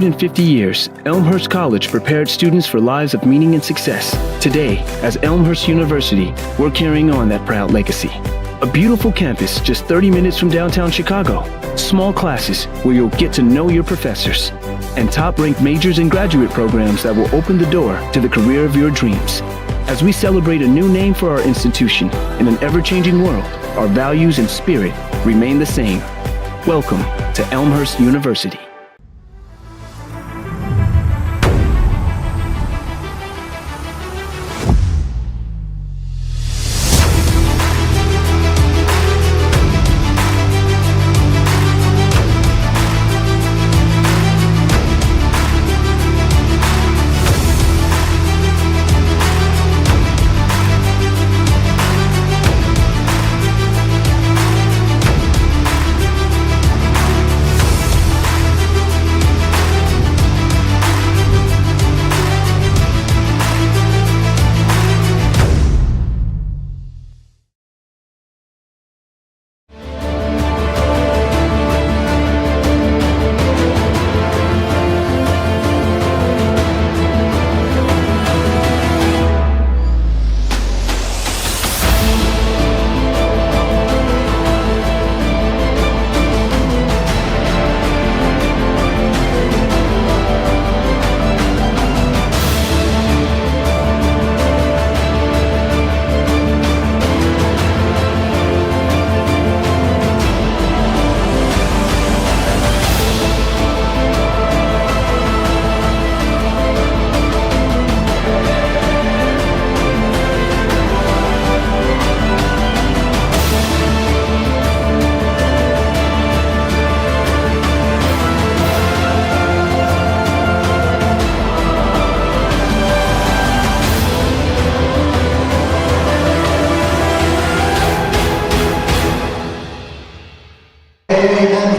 than 50 years, Elmhurst College prepared students for lives of meaning and success. Today, as Elmhurst University, we're carrying on that proud legacy. A beautiful campus just 30 minutes from downtown Chicago. Small classes where you'll get to know your professors. And top-ranked majors and graduate programs that will open the door to the career of your dreams. As we celebrate a new name for our institution in an ever-changing world, our values and spirit remain the same. Welcome to Elmhurst University.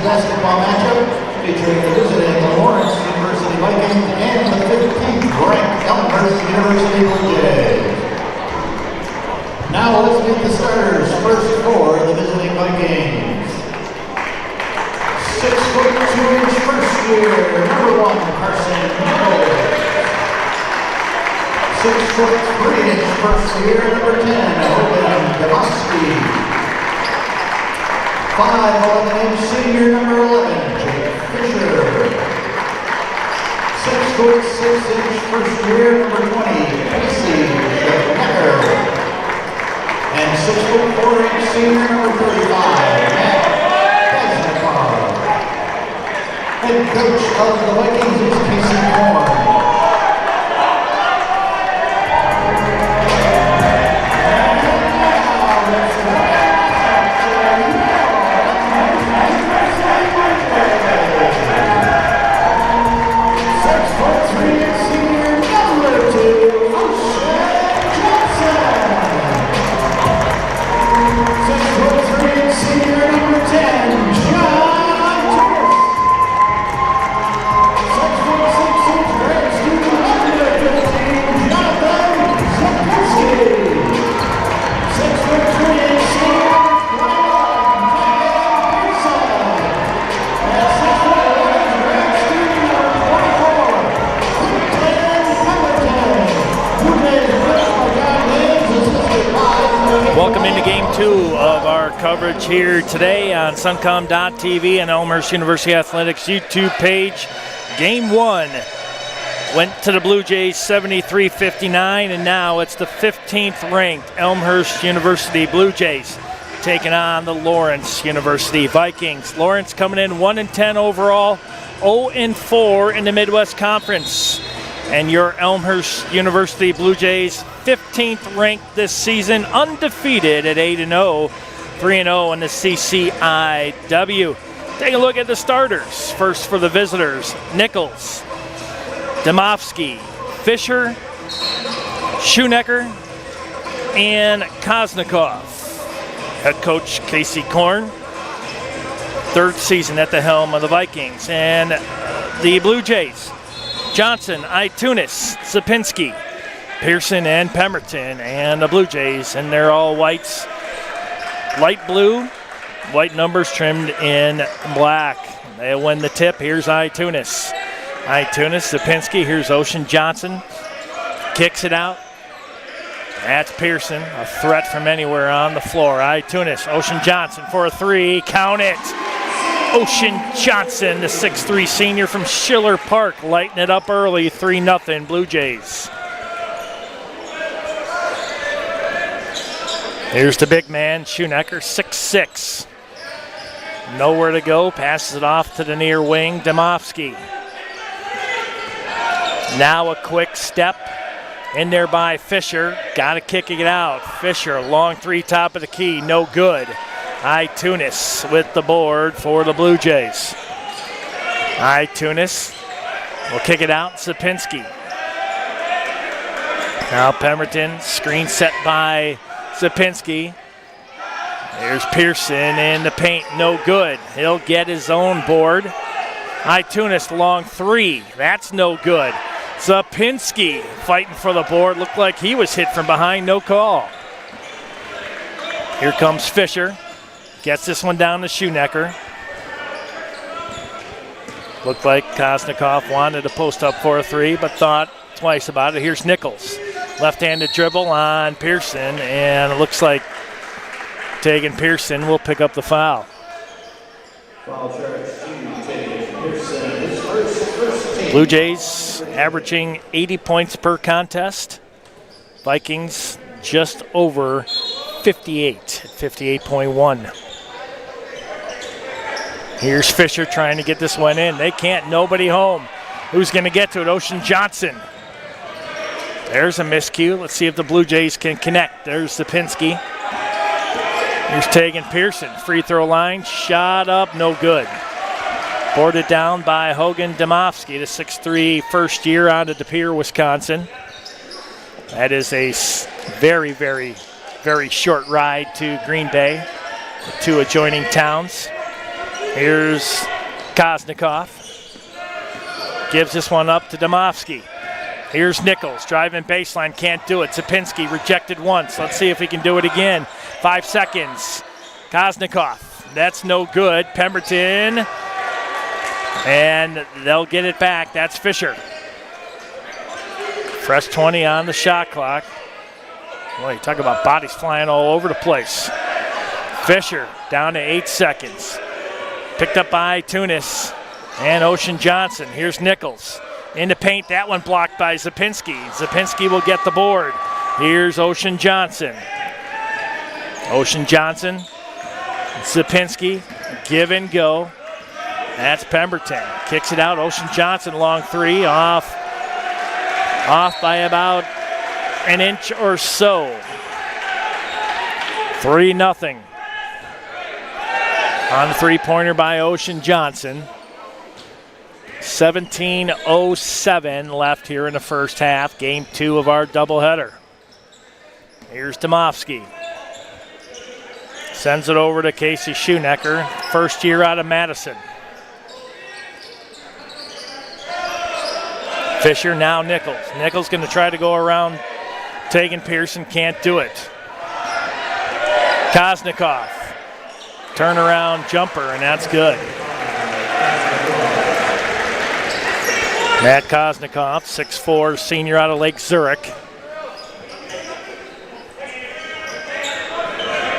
Basketball matchup featuring the visiting Lawrence University Vikings and the 15th ranked Elmhurst University Blue Jays. Now let's meet the starters. First for the visiting Vikings. 6'2" first year, number 1, Carson Nichols. 6'3" first year, number 10, Hogan Demoski. 5'11" senior, number 11, Jake Fisher. 6'6" first year, number 20, Casey Schnecker. And 6'4" senior, number 35, Matt Beznikov. Head coach of the Vikings is Casey Korn. Welcome into Game 2 of our coverage here today on Suncom.tv and Elmhurst University Athletics YouTube page. Game 1 went to the Blue Jays 73-59, and now it's the 15th ranked Elmhurst University Blue Jays taking on the Lawrence University Vikings. Lawrence coming in 1-10 overall, 0-4 in the Midwest Conference. And your Elmhurst University Blue Jays, 15th ranked this season, undefeated at 8-0, 3-0 in the CCIW. Take a look at the starters. First for the visitors, Nichols, Demovsky, Fisher, Schnecker, and Koznikov. Head coach Casey Korn, third season at the helm of the Vikings. And the Blue Jays, Johnson, Itunis, Sapinski, Pearson, and Pemberton. And the Blue Jays, and they're all whites, light blue, white numbers trimmed in black. They win the tip. Here's Itunis. Tunis, Zapinski. Here's Ocean Johnson. Kicks it out. That's Pearson, a threat from anywhere on the floor. Tunis, Ocean Johnson for a three. Count it. Ocean Johnson, the 6'3" senior from Schiller Park, lighting it up early. 3-0 Blue Jays. Here's the big man, Schoenecker, 6'6". Nowhere to go, passes it off to the near wing, Domofsky. Now a quick step in there by Fisher. Got to kick it out. Fisher, long three, top of the key, no good. Tunis with the board for the Blue Jays. Tunis will kick it out, Zapinski. Now Pemberton, screen set by Zapinski. There's Pearson in the paint, no good. He'll get his own board. Tunis, long three, that's no good. Zapinski fighting for the board, looked like he was hit from behind, no call. Here comes Fisher, gets this one down to Schoenecker. Looked like Kosnikoff wanted to post up for a three, but thought twice about it. Here's Nichols, left-handed dribble on Pearson, and it looks like Tegan Pearson will pick up the foul. Blue Jays averaging 80 points per contest. Vikings just over 58, 58.1. Here's Fisher trying to get this one in. They can't, nobody home. Who's going to get to it? Ocean Johnson. There's a miscue. Let's see if the Blue Jays can connect. There's Zapinski. Here's Tegan Pearson. Free throw line, shot up, no good. Boarded down by Hogan Domofsky, the 6'3", first year out of De Pere, Wisconsin. That is a very, very, very short ride to Green Bay, the two adjoining towns. Here's Kosnikoff. Gives this one up to Domofsky. Here's Nichols, driving baseline, can't do it. Zapinski rejected once. Let's see if he can do it again. 5 seconds. Kosnikoff, that's no good. Pemberton, and they'll get it back. That's Fisher. Fresh 20 on the shot clock. Boy, you talk about bodies flying all over the place. Fisher down to 8 seconds. Picked up by Tunis and Ocean Johnson. Here's Nichols. In the paint, that one blocked by Zapinski. Zapinski will get the board. Here's Ocean Johnson. Ocean Johnson, Zapinski, give and go. That's Pemberton. Kicks it out. Ocean Johnson, long three, off by about an inch or so. 3-0. On the three-pointer by Ocean Johnson. 17:07 left here in the first half. Game 2 of our doubleheader. Here's Domofsky. Sends it over to Casey Schoenecker, first year out of Madison. Fisher, now Nichols. Nichols going to try to go around Tegan Pearson, can't do it. Kosnikoff, turnaround jumper, and that's good. Matt Kosnikoff, 6'4", senior out of Lake Zurich.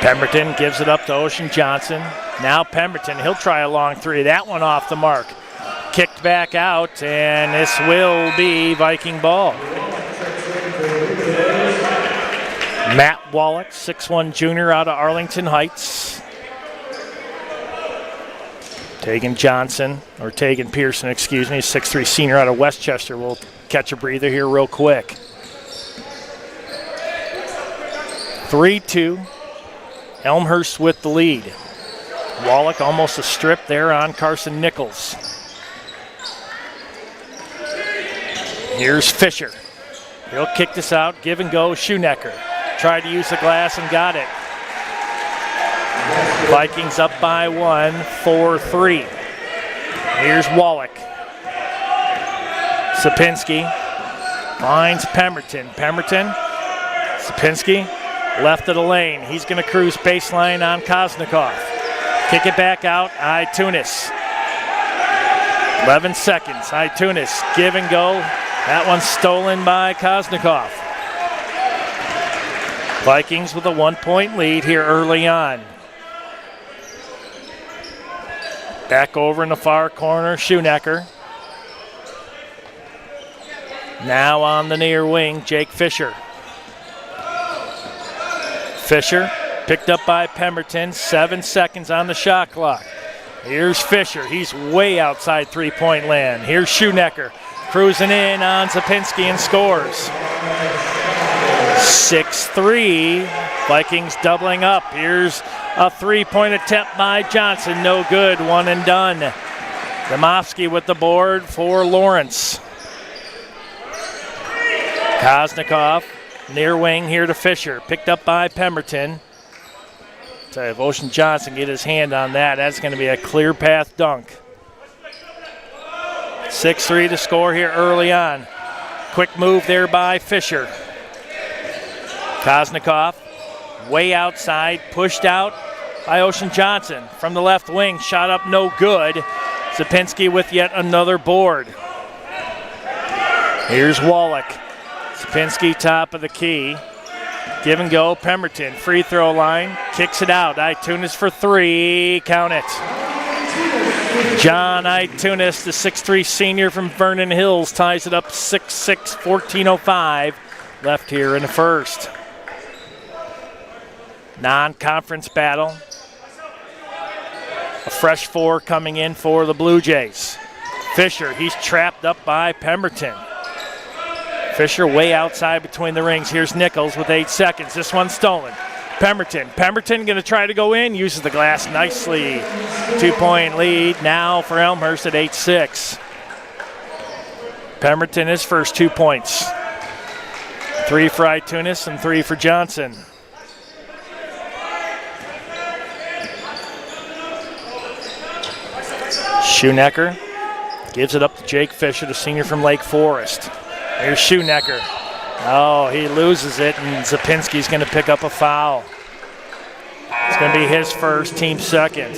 Pemberton gives it up to Ocean Johnson. Now Pemberton, he'll try a long three. That one off the mark. Kicked back out, and this will be Viking ball. Matt Wallach, 6'1" junior out of Arlington Heights. Tegan Pearson, 6'3" senior out of Westchester, will catch a breather here real quick. 3-2. Elmhurst with the lead. Wallach almost a strip there on Carson Nichols. Here's Fisher. He'll kick this out, give and go. Schoenecker tried to use the glass and got it. Vikings up by 1, 4-3. Here's Wallach. Zapinski finds Pemberton. Zapinski left of the lane. He's going to cruise baseline on Kosnikoff. Kick it back out. Tunis. 11 seconds. Itunis, give and go. That one's stolen by Koznikov. Vikings with a 1-point lead here early on. Back over in the far corner, Schoenecker. Now on the near wing, Jake Fisher. Fisher picked up by Pemberton, 7 seconds on the shot clock. Here's Fisher, he's way outside three-point land. Here's Schoenecker, cruising in on Zapinski and scores. 6-3, Vikings doubling up. Here's a three-point attempt by Johnson, no good, one and done. Domofsky with the board for Lawrence. Koznikov, near wing here to Fisher, picked up by Pemberton. So if Ocean Johnson get his hand on that, that's going to be a clear path dunk. 6-3 to score here early on. Quick move there by Fisher. Koznikov, way outside, pushed out by Ocean Johnson. From the left wing, shot up no good. Zapinski with yet another board. Here's Wallach. Zapinski top of the key. Give and go, Pemberton, free throw line, kicks it out. Itunis for three, count it. John Itunis, the 6'3 senior from Vernon Hills, ties it up 6-6, 14:05 left here in the first. Non-conference battle. A fresh four coming in for the Blue Jays. Fisher, he's trapped up by Pemberton. Fisher way outside between the rings. Here's Nichols with 8 seconds. This one's stolen. Pemberton going to try to go in. Uses the glass nicely. 2-point lead now for Elmhurst at 8-6. Pemberton his first 2 points. 3 for Itunis and 3 for Johnson. Schoenecker gives it up to Jake Fisher, the senior from Lake Forest. Here's Schoenecker. Oh, he loses it, and Zapinski's going to pick up a foul. It's going to be his first, team second.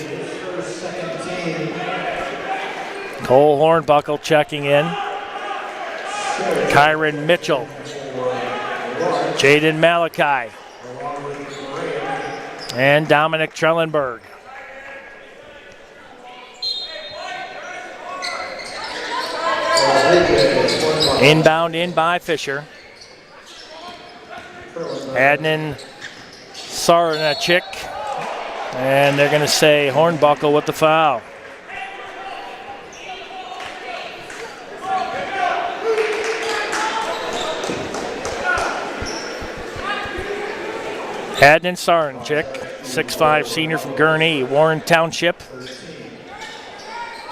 Cole Hornbuckle checking in. Kyron Mitchell. Jaden Malachi. And Dominic Trellenberg. Inbound in by Fisher. Adnan Sarnachik. And they're going to say Hornbuckle with the foul. Adnan Sarnachik, 6'5 senior from Gurnee, Warren Township.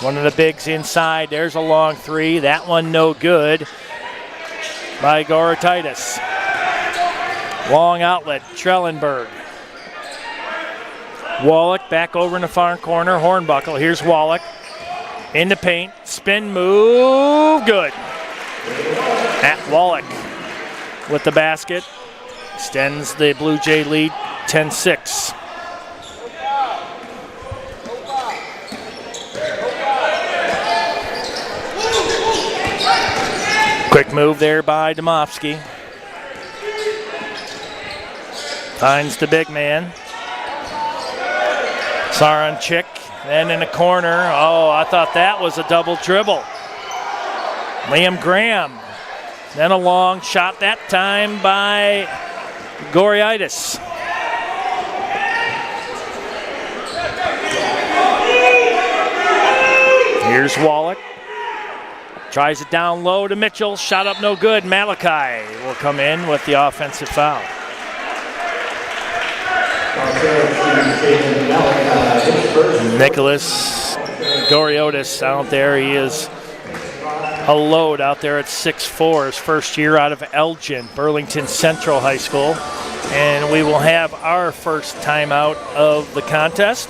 One of the bigs inside. There's a long three. That one no good by Goratitis. Long outlet, Trellenberg. Wallach back over in the far corner. Hornbuckle. Here's Wallach. In the paint. Spin move. Good. At Wallach with the basket. Extends the Blue Jay lead 10-6. Quick move there by Domofsky. Finds the big man. Saranchik, then in the corner. Oh, I thought that was a double dribble. Liam Graham. Then a long shot that time by Goraitis. Here's Wallach. Tries it down low to Mitchell. Shot up no good. Malachi will come in with the offensive foul. Nicholas Goriotis out there. He is a load out there at 6'4", his first year out of Elgin, Burlington Central High School. And we will have our first timeout of the contest.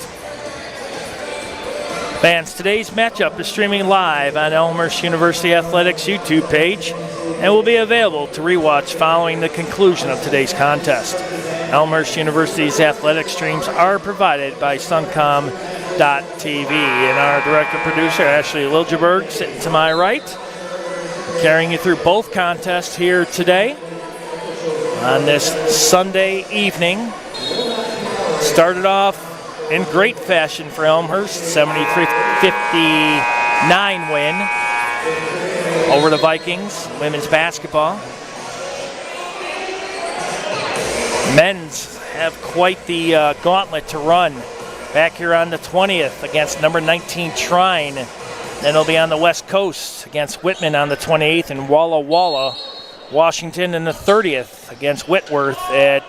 Fans, today's matchup is streaming live on Elmhurst University Athletics YouTube page and will be available to rewatch following the conclusion of today's contest. Elmhurst University's athletic streams are provided by Suncom suncom.tv. And our director-producer, Ashley Liljeberg, sitting to my right, carrying you through both contests here today on this Sunday evening. Started off in great fashion for Elmhurst, 73-59 win over the Vikings, women's basketball. Men's have quite the gauntlet to run back here on the 20th against number 19 Trine. Then they'll be on the West Coast against Whitman on the 28th, and Walla Walla, Washington, in the 30th against Whitworth at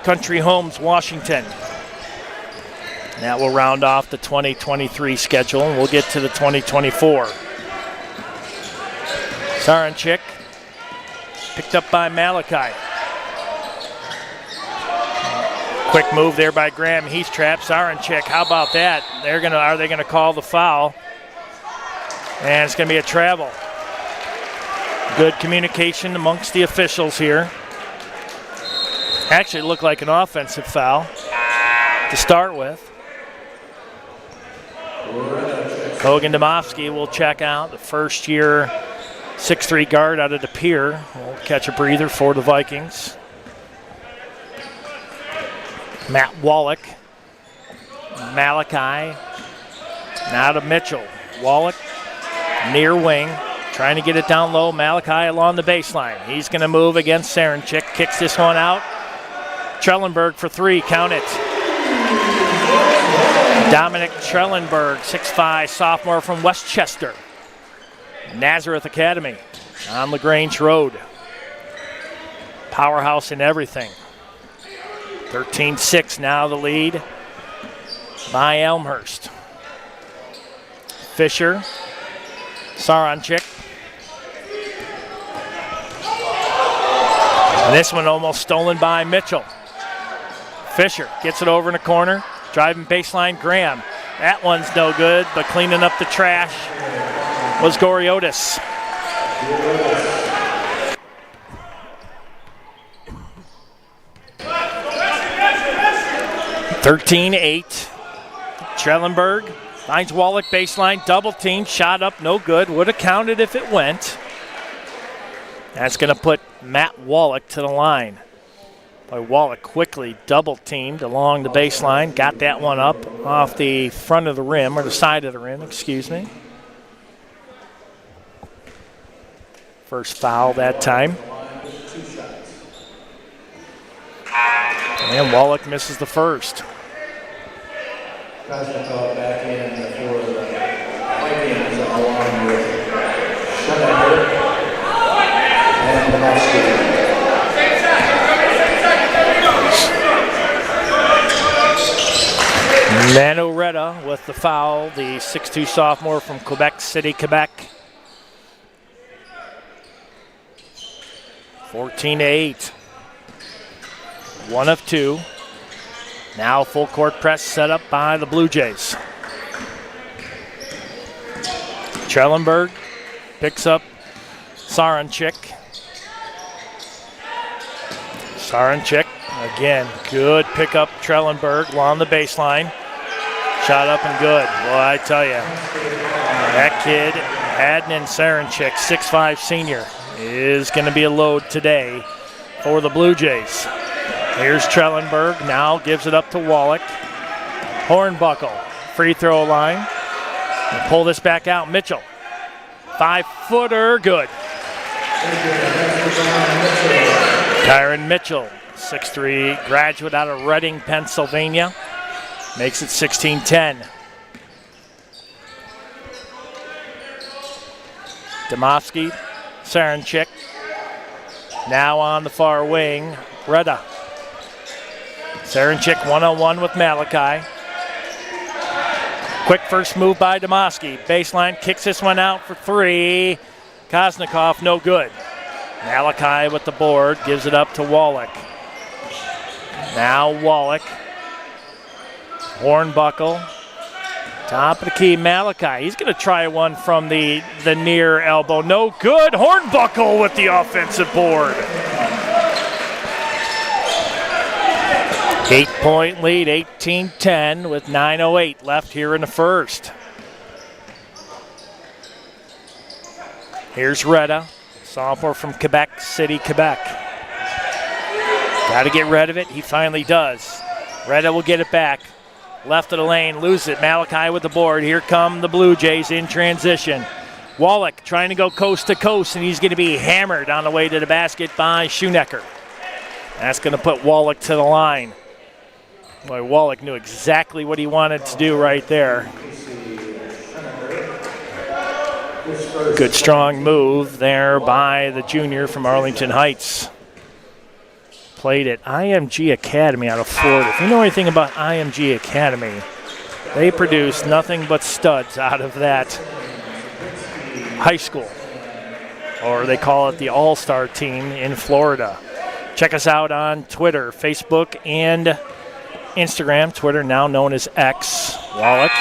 Country Homes, Washington. And that will round off the 2023 schedule, and we'll get to the 2024. Saranchik picked up by Malachi. Quick move there by Graham Heathtrap. Saranchik, how about that? Are they gonna call the foul? And it's gonna be a travel. Good communication amongst the officials here. Actually looked like an offensive foul to start with. Hogan Domofsky will check out, the first-year 6'3" guard out of De Pere. Will catch a breather for the Vikings. Matt Wallach, Malachi, now to Mitchell. Wallach, near wing, trying to get it down low. Malachi along the baseline. He's going to move against Saranchik, kicks this one out. Trellenberg for three, count it. Dominic Trellenberg, 6'5", sophomore from Westchester. Nazareth Academy on LaGrange Road. Powerhouse in everything. 13-6 now the lead by Elmhurst. Fisher, Saranchik. And this one almost stolen by Mitchell. Fisher gets it over in the corner. Driving baseline, Graham. That one's no good, but cleaning up the trash was Goriotis. (13-8). Trellenberg finds Wallach baseline, double team, shot up, no good. Would have counted if it went. That's going to put Matt Wallach to the line. Boy, Wallach quickly double teamed along the baseline, got that one up off the front of the rim, or the side of the rim, excuse me. First foul that time. And Wallach misses the first. Krasnikov back in for the Vikings along with Schoenberg and Domofsky. Manoretta with the foul, the 6'2" sophomore from Quebec City, Quebec. 14-8. 1 of 2. Now full court press set up by the Blue Jays. Trellenberg picks up Saranchik. Saranchik, again, good pickup. Trellenberg along the baseline. Shot up and good. Well, I tell you, that kid, Adnan Saranchik, 6'5" senior, is going to be a load today for the Blue Jays. Here's Trellenberg, now gives it up to Wallach. Hornbuckle, free throw line. And pull this back out, Mitchell. 5-footer, good. Tyron Mitchell, 6'3", graduate out of Reading, Pennsylvania. Makes it 16-10. Domofsky, Saranchik. Now on the far wing, Reda. Saranchik one-on-one with Malachi. Quick first move by Domofsky. Baseline, kicks this one out for three. Krasnikov, no good. Malachi with the board, gives it up to Wallach. Now Wallach. Hornbuckle. Top of the key, Malachi. He's going to try one from the near elbow. No good. Hornbuckle with the offensive board. 8-point lead, 18-10 with 9:08 left here in the first. Here's Retta, sophomore from Quebec City, Quebec. Got to get rid of it. He finally does. Retta will get it back. Left of the lane, lose it. Malachi with the board. Here come the Blue Jays in transition. Wallach trying to go coast to coast, and he's going to be hammered on the way to the basket by Schoenecker. That's going to put Wallach to the line. Boy, Wallach knew exactly what he wanted to do right there. Good strong move there by the junior from Arlington Heights. Played at IMG Academy out of Florida. If you know anything about IMG Academy, they produce nothing but studs out of that high school. Or they call it the All-Star team in Florida. Check us out on Twitter, Facebook, and Instagram. Twitter now known as X. Wallach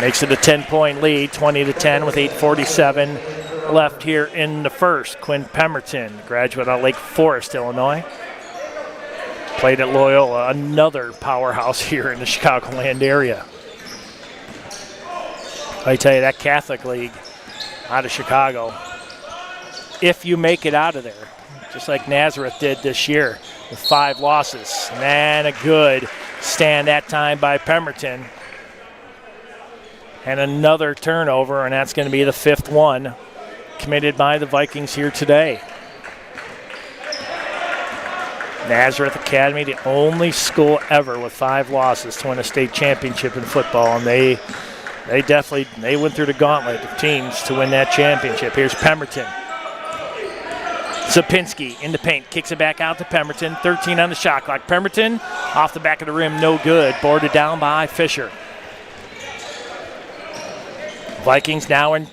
makes it a 10-point lead, 20-10 with 8:47 left here in the first. Quinn Pemberton, graduate of Lake Forest, Illinois. Played at Loyola, another powerhouse here in the Chicagoland area. I tell you, that Catholic League out of Chicago, if you make it out of there, just like Nazareth did this year with 5 losses. Man, a good stand that time by Pemberton. And another turnover, and that's going to be the 5th one committed by the Vikings here today. Nazareth Academy, the only school ever with 5 losses to win a state championship in football, and they went through the gauntlet of teams to win that championship. Here's Pemberton. Zapinski in the paint, kicks it back out to Pemberton. 13 on the shot clock. Pemberton off the back of the rim, no good. Boarded down by Fisher. Vikings now in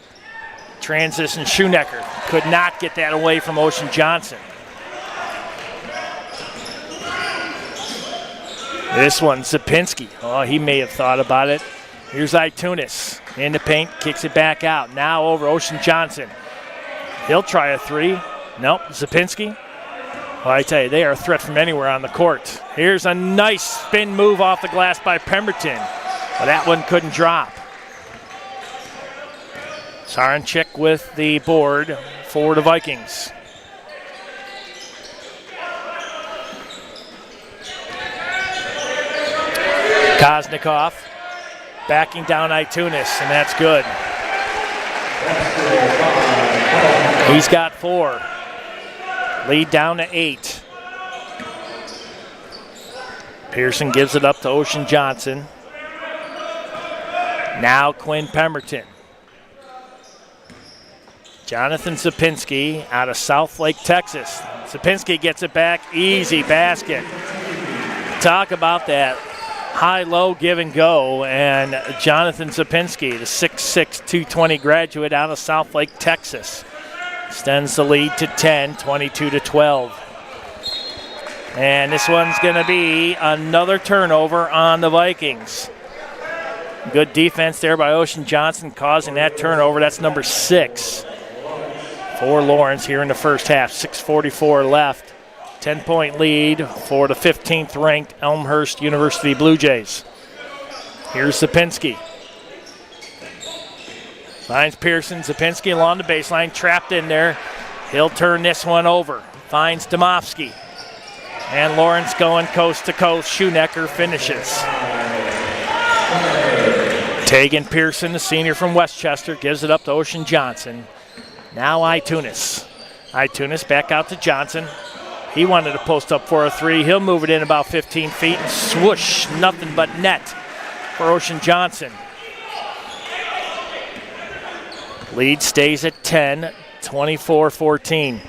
transition. Schoenecker could not get that away from Ocean Johnson. This one, Zapinski. Oh, he may have thought about it. Here's Itunis in the paint, kicks it back out. Now over Ocean Johnson. He'll try a 3. Nope, Zapinski. Well, I tell you, they are a threat from anywhere on the court. Here's a nice spin move off the glass by Pemberton. But that one couldn't drop. Saranchik with the board for the Vikings. Koznikov backing down Itunis, and that's good. He's got 4. Lead down to 8. Pearson gives it up to Ocean Johnson. Now Quinn Pemberton. Jonathan Zapinski out of South Lake, Texas. Zapinski gets it back, easy basket. Talk about that high-low give and go, and Jonathan Zapinski, the 6'6", 220 graduate out of South Lake, Texas, extends the lead to 10, 22-12. And this one's going to be another turnover on the Vikings. Good defense there by Ocean Johnson causing that turnover. That's number 6 for Lawrence here in the first half. 6:44 left. 10-point lead for the 15th ranked Elmhurst University Blue Jays. Here's Zapinski. Finds Pearson. Zapinski along the baseline, trapped in there. He'll turn this one over. Finds Domofsky. And Lawrence going coast to coast. Schoenecker finishes. Tegan Pearson, the senior from Westchester, gives it up to Ocean Johnson. Now Itunis. Itunis back out to Johnson. He wanted to post up for a 3. He'll move it in about 15 feet and swoosh, nothing but net for Ocean Johnson. Lead stays at 10, 24-14.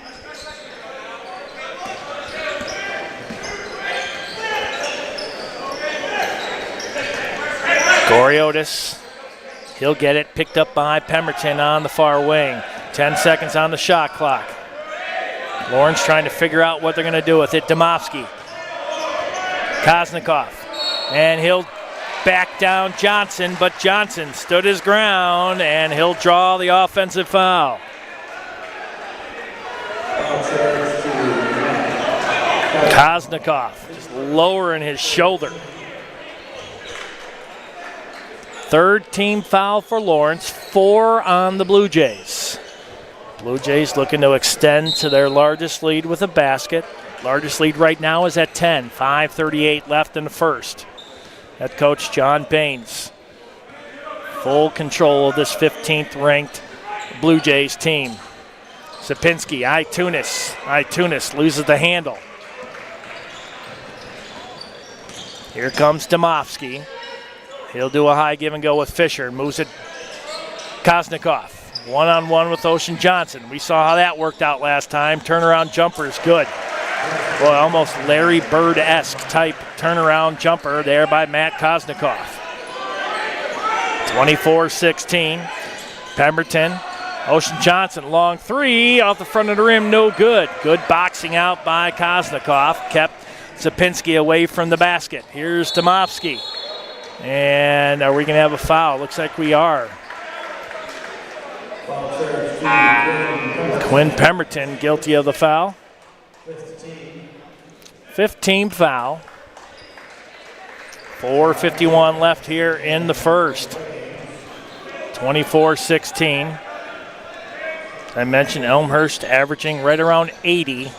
Goriotis, he'll get it, picked up by Pemberton on the far wing. 10 seconds on the shot clock. Lawrence trying to figure out what they're going to do with it. Domofsky. Koznikov. And he'll back down Johnson, but Johnson stood his ground, and he'll draw the offensive foul. Kosnikoff just lowering his shoulder. Third team foul for Lawrence, 4 on the Blue Jays. Blue Jays looking to extend to their largest lead with a basket. Largest lead right now is at 10, 5:38 left in the first. Head coach John Baines, full control of this 15th ranked Blue Jays team. Sapinski, Itunis loses the handle. Here comes Domofsky. He'll do a high give and go with Fisher. Moves it Kosnikoff. One-on-one with Ocean Johnson. We saw how that worked out last time. Turnaround jumper is good. Boy, almost Larry Bird-esque type turnaround jumper there by Matt Kosnikoff. 24-16. Pemberton. Ocean Johnson, long three off the front of the rim, no good. Good boxing out by Kosnikoff. Kept Sapinski away from the basket. Here's Domofsky. And are we going to have a foul? Looks like we are. Quinn Pemberton guilty of the foul. 15 foul. 4:51 left here in the first. 24-16. I mentioned Elmhurst averaging right around 80.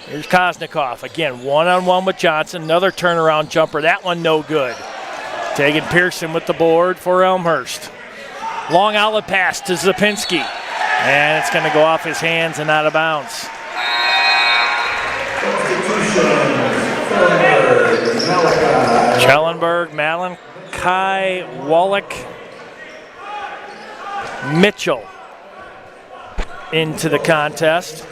Here's Kosnikoff. Again, one-on-one with Johnson. Another turnaround jumper. That one no good. Tegan Pearson with the board for Elmhurst. Long outlet pass to Zapinski. And it's going to go off his hands and out of bounds. Schellenberg, Malachi, Wallach, Mitchell into the contest.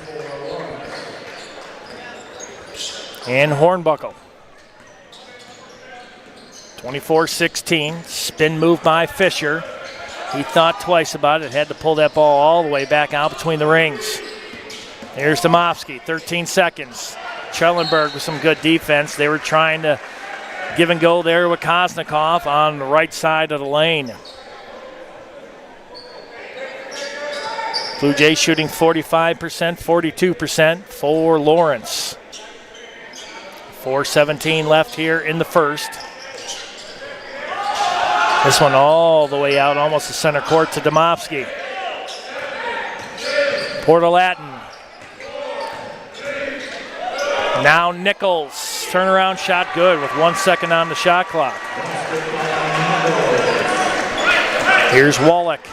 And Hornbuckle. 24-16, spin move by Fisher. He thought twice about it, had to pull that ball all the way back out between the rings. Here's Domofsky, 13 seconds. Schellenberg with some good defense. They were trying to give and go there with Kosnikoff on the right side of the lane. Blue Jays shooting 45%, 42% for Lawrence. 4:17 left here in the first. This one all the way out, almost the center court to Domofsky. Porter-Latin. Now Nichols. Turnaround shot good with 1 second on the shot clock. Here's Wallach.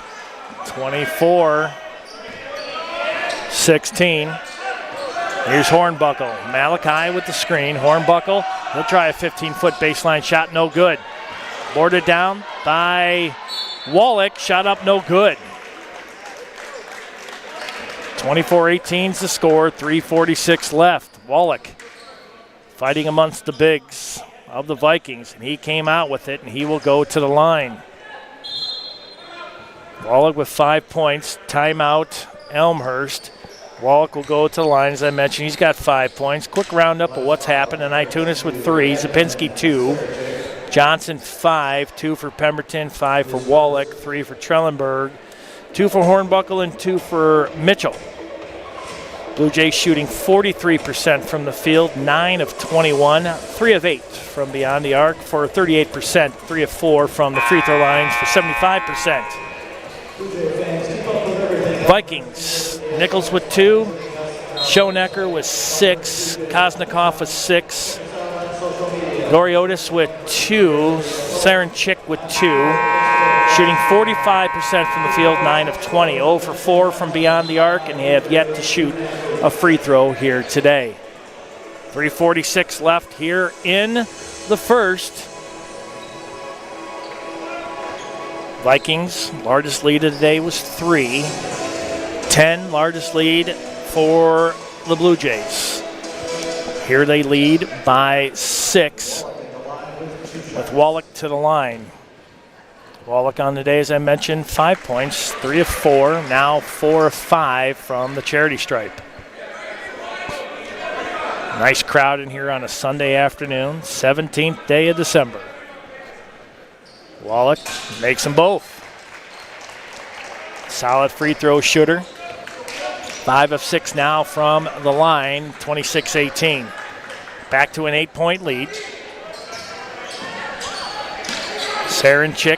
24-16. Here's Hornbuckle. Malachi with the screen. Hornbuckle, he'll try a 15-foot baseline shot, no good. Boarded down by Wallach, shot up no good. 24-18 is the score, 3:46 left. Wallach fighting amongst the bigs of the Vikings, and he came out with it, and he will go to the line. Wallach with 5 points, timeout Elmhurst. Wallach will go to the line, as I mentioned. He's got 5 points. Quick roundup of what's happened, and Itunis with 3, Zapinski 2. Johnson 5, 2 for Pemberton, 5 for Wallach, 3 for Trellenberg, 2 for Hornbuckle, and 2 for Mitchell. Blue Jays shooting 43% from the field, 9 of 21, 3 of 8 from beyond the arc for 38%, 3 of 4 from the free throw lines for 75%. Vikings, Nichols with 2, Schoenecker with 6, Kosnikoff with 6, Goriotis with 2, Sarenchik with 2, shooting 45% from the field, 9 of 20, 0 for 4 from beyond the arc, and they have yet to shoot a free throw here today. 3:46 left here in the first. Vikings, largest lead of the day was 3. 10, largest lead for the Blue Jays. Here they lead by 6 with Wallach to the line. Wallach on the day, as I mentioned, 5 points, 3 of 4, now 4 of 5 from the charity stripe. Nice crowd in here on a Sunday afternoon, 17th day of December. Wallach makes them both. Solid free throw shooter. 5 of 6 now from the line, 26-18. Back to an 8-point lead. Sarenchik,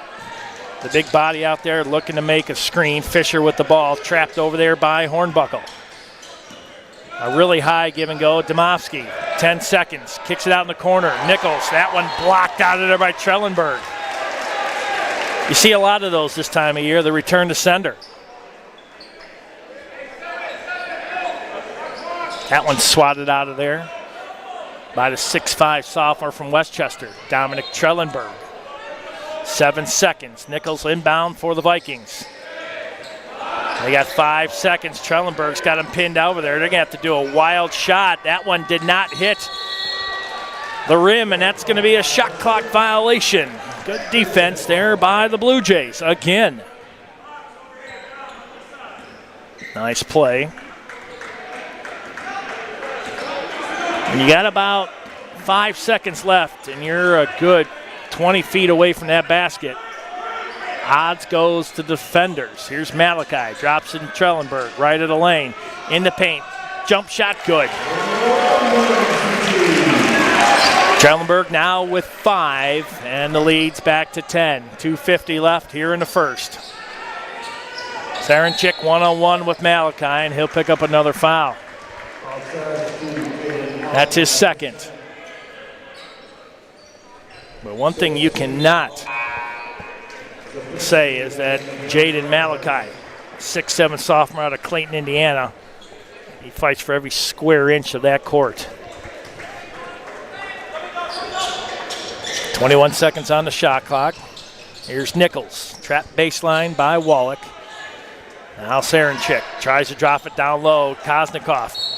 the big body out there looking to make a screen. Fisher with the ball, trapped over there by Hornbuckle. A really high give and go. Domofsky, 10 seconds, kicks it out in the corner. Nichols, that one blocked out of there by Trellenberg. You see a lot of those this time of year, the return to sender. That one swatted out of there by the 6'5" sophomore from Westchester, Dominic Trellenberg. 7 seconds. Nichols inbound for the Vikings. They got 5 seconds. Trellenberg's got him pinned over there. They're going to have to do a wild shot. That one did not hit the rim, and that's going to be a shot clock violation. Good defense there by the Blue Jays again. Nice play. And you got about 5 seconds left, and you're a good 20 feet away from that basket. Odds goes to defenders. Here's Malachi, drops in Trellenberg, right of the lane, in the paint. Jump shot, good. Trellenberg now with 5, and the lead's back to 10. 2:50 left here in the first. Sarenchik one-on-one with Malachi, and he'll pick up another foul. That's his second. But one thing you cannot say is that Jaden Malachi, 6'7" sophomore out of Clayton, Indiana, he fights for every square inch of that court. 21 seconds on the shot clock. Here's Nichols, trapped baseline by Wallach. Now Sarenchik tries to drop it down low, Koznikov.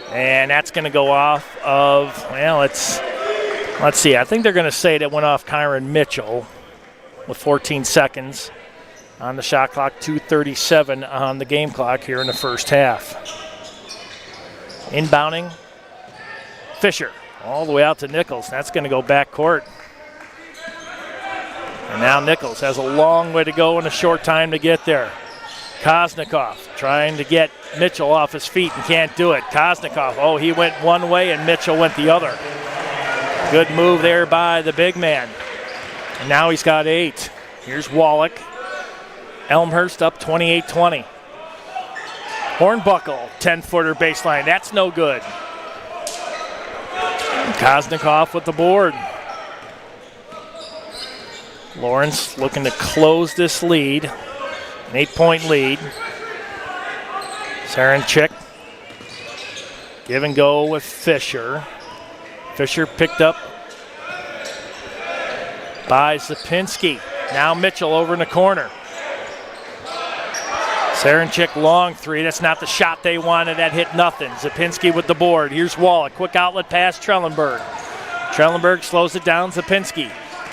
And that's going to go off of, well, let's see. I think they're going to say it went off Kyron Mitchell with 14 seconds on the shot clock, 2:37 on the game clock here in the first half. Inbounding, Fisher all the way out to Nichols. That's going to go back court. And now Nichols has a long way to go and a short time to get there. Koznikov trying to get Mitchell off his feet and can't do it. Koznikov, oh, he went one way and Mitchell went the other. Good move there by the big man. And now he's got 8. Here's Wallach. Elmhurst up 28-20. Hornbuckle, 10-footer baseline. That's no good. Koznikov with the board. Lawrence looking to close this lead. An 8-point lead. Sarenchik. Give and go with Fisher. Fisher picked up by Zapinski. Now Mitchell over in the corner. Sarenchik long 3. That's not the shot they wanted. That hit nothing. Zapinski with the board. Here's Wallach. Quick outlet pass, Trellenberg. Trellenberg slows it down, Zapinski.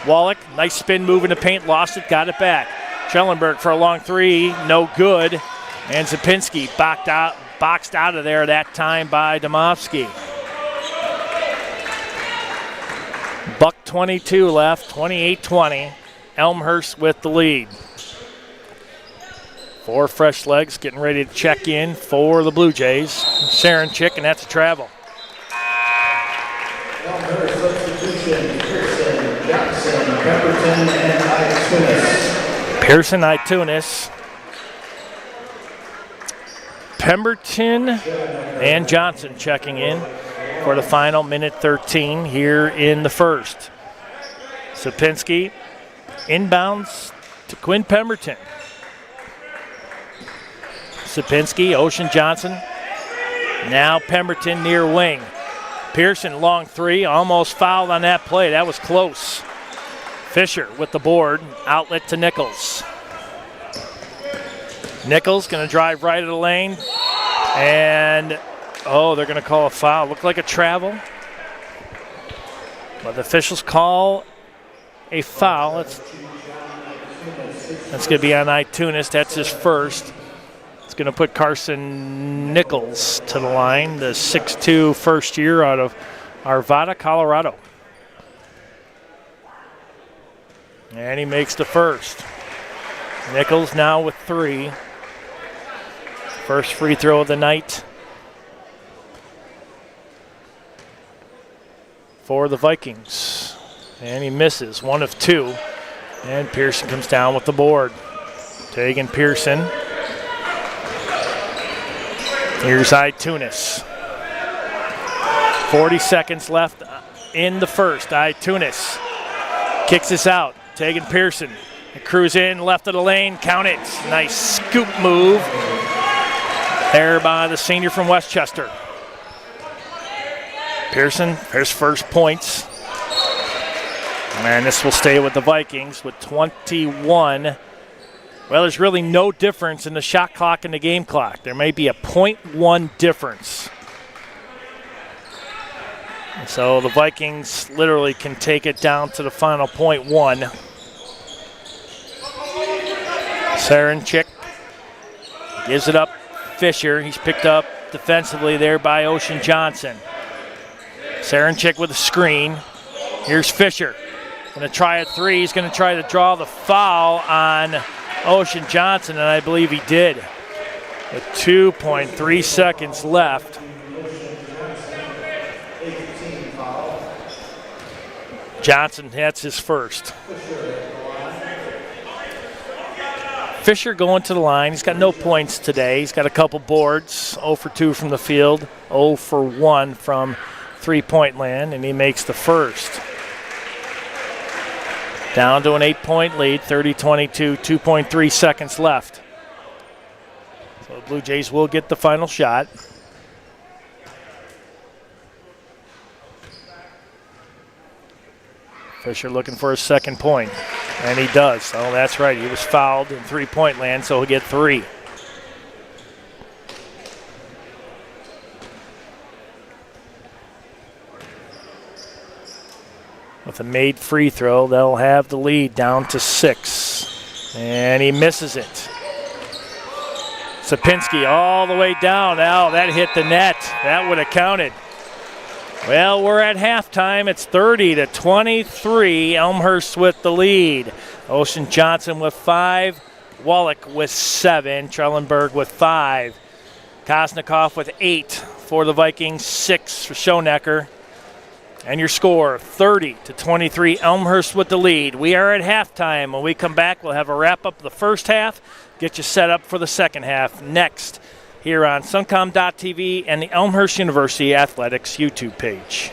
Wallach, nice spin move in the paint, lost it, got it back. Trellenberg for a long 3, no good. And Zapinski boxed out of there that time by Domofsky. Buck 22 left, 28-20. Elmhurst with the lead. 4 fresh legs getting ready to check in for the Blue Jays. Sarenchik, and that's a travel. Elmhurst substitution, Pearson, Johnson, Pemberton, and Itunis. Pearson, Itunis. Pemberton and Johnson checking in for the final minute 13 here in the first. Sapinski inbounds to Quinn Pemberton. Sapinski, Ocean Johnson. Now Pemberton near wing. Pearson long 3, almost fouled on that play. That was close. Fisher with the board, outlet to Nichols. Nichols going to drive right of the lane. And, oh, they're going to call a foul. Looked like a travel. But the officials call a foul. That's going to be on Itunis. That's his first. It's going to put Carson Nichols to the line, the 6'2" first year out of Arvada, Colorado. And he makes the first. Nichols now with 3. First free throw of the night. for the Vikings. And he misses, 1 of 2. And Pearson comes down with the board. Tegan Pearson. Here's Itunis. 40 seconds left in the first. Itunis kicks this out. Tegan Pearson. Cruise in, left of the lane, count it. Nice scoop move there by the senior from Westchester. Pearson, his first points. And this will stay with the Vikings with 21. Well, there's really no difference in the shot clock and the game clock. There may be a 0.1 difference. And so the Vikings literally can take it down to the final 0.1. Sarenchik gives it up. Fisher, he's picked up defensively there by Ocean Johnson. Sarenchik with a screen. Here's Fisher. Going to try a 3. He's going to try to draw the foul on Ocean Johnson, and I believe he did. With 2.3 seconds left. Johnson, that's his first. Fisher going to the line. He's got no points today. He's got a couple boards, 0 for 2 from the field, 0 for 1 from three-point land, and he makes the first. Down to an 8-point lead, 30-22, 2.3 seconds left. So the Blue Jays will get the final shot. Fisher looking for his second point, and he does. Oh, that's right. He was fouled in three-point land, so he'll get 3. With a made free throw, they'll have the lead down to 6. And he misses it. Sapinski all the way down. Now that hit the net. That would have counted. Well, we're at halftime. It's 30-23. Elmhurst with the lead. Ocean Johnson with 5. Wallach with 7. Trellenberg with 5. Kosnikoff with 8 for the Vikings. 6 for Schoenecker. And your score, 30-23. Elmhurst with the lead. We are at halftime. When we come back, we'll have a wrap-up of the first half, get you set up for the second half next here on Suncom.tv and the Elmhurst University Athletics YouTube page.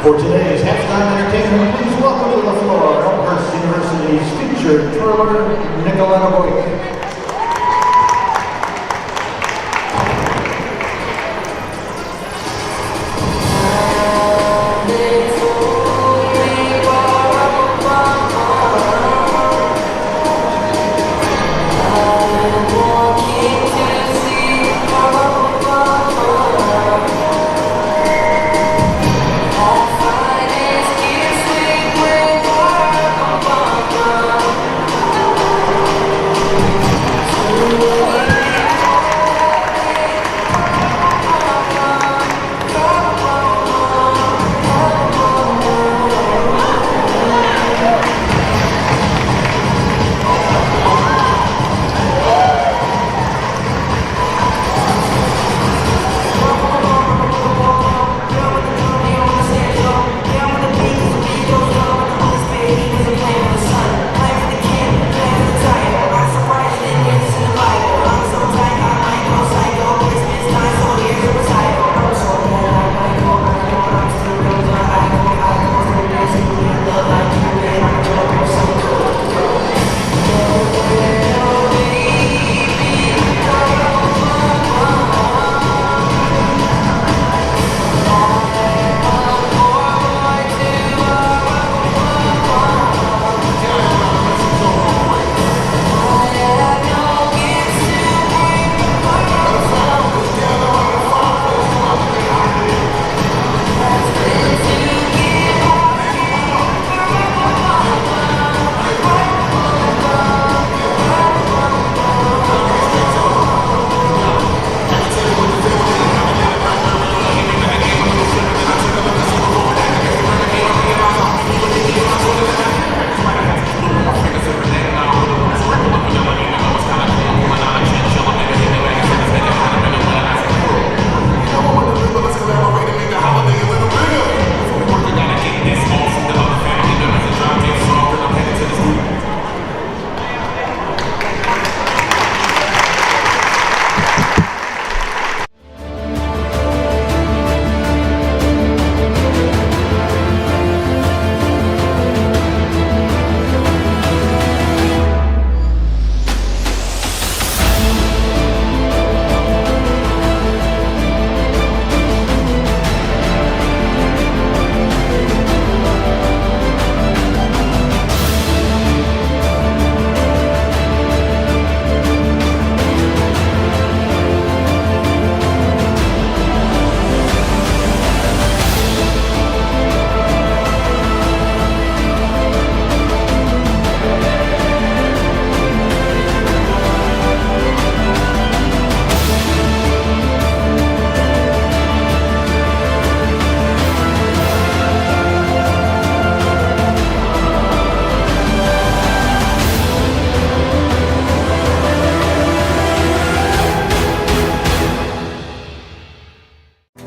For today's halftime entertainment, please welcome to the floor Elmhurst University's featured twirler, Nicoletta Boykin.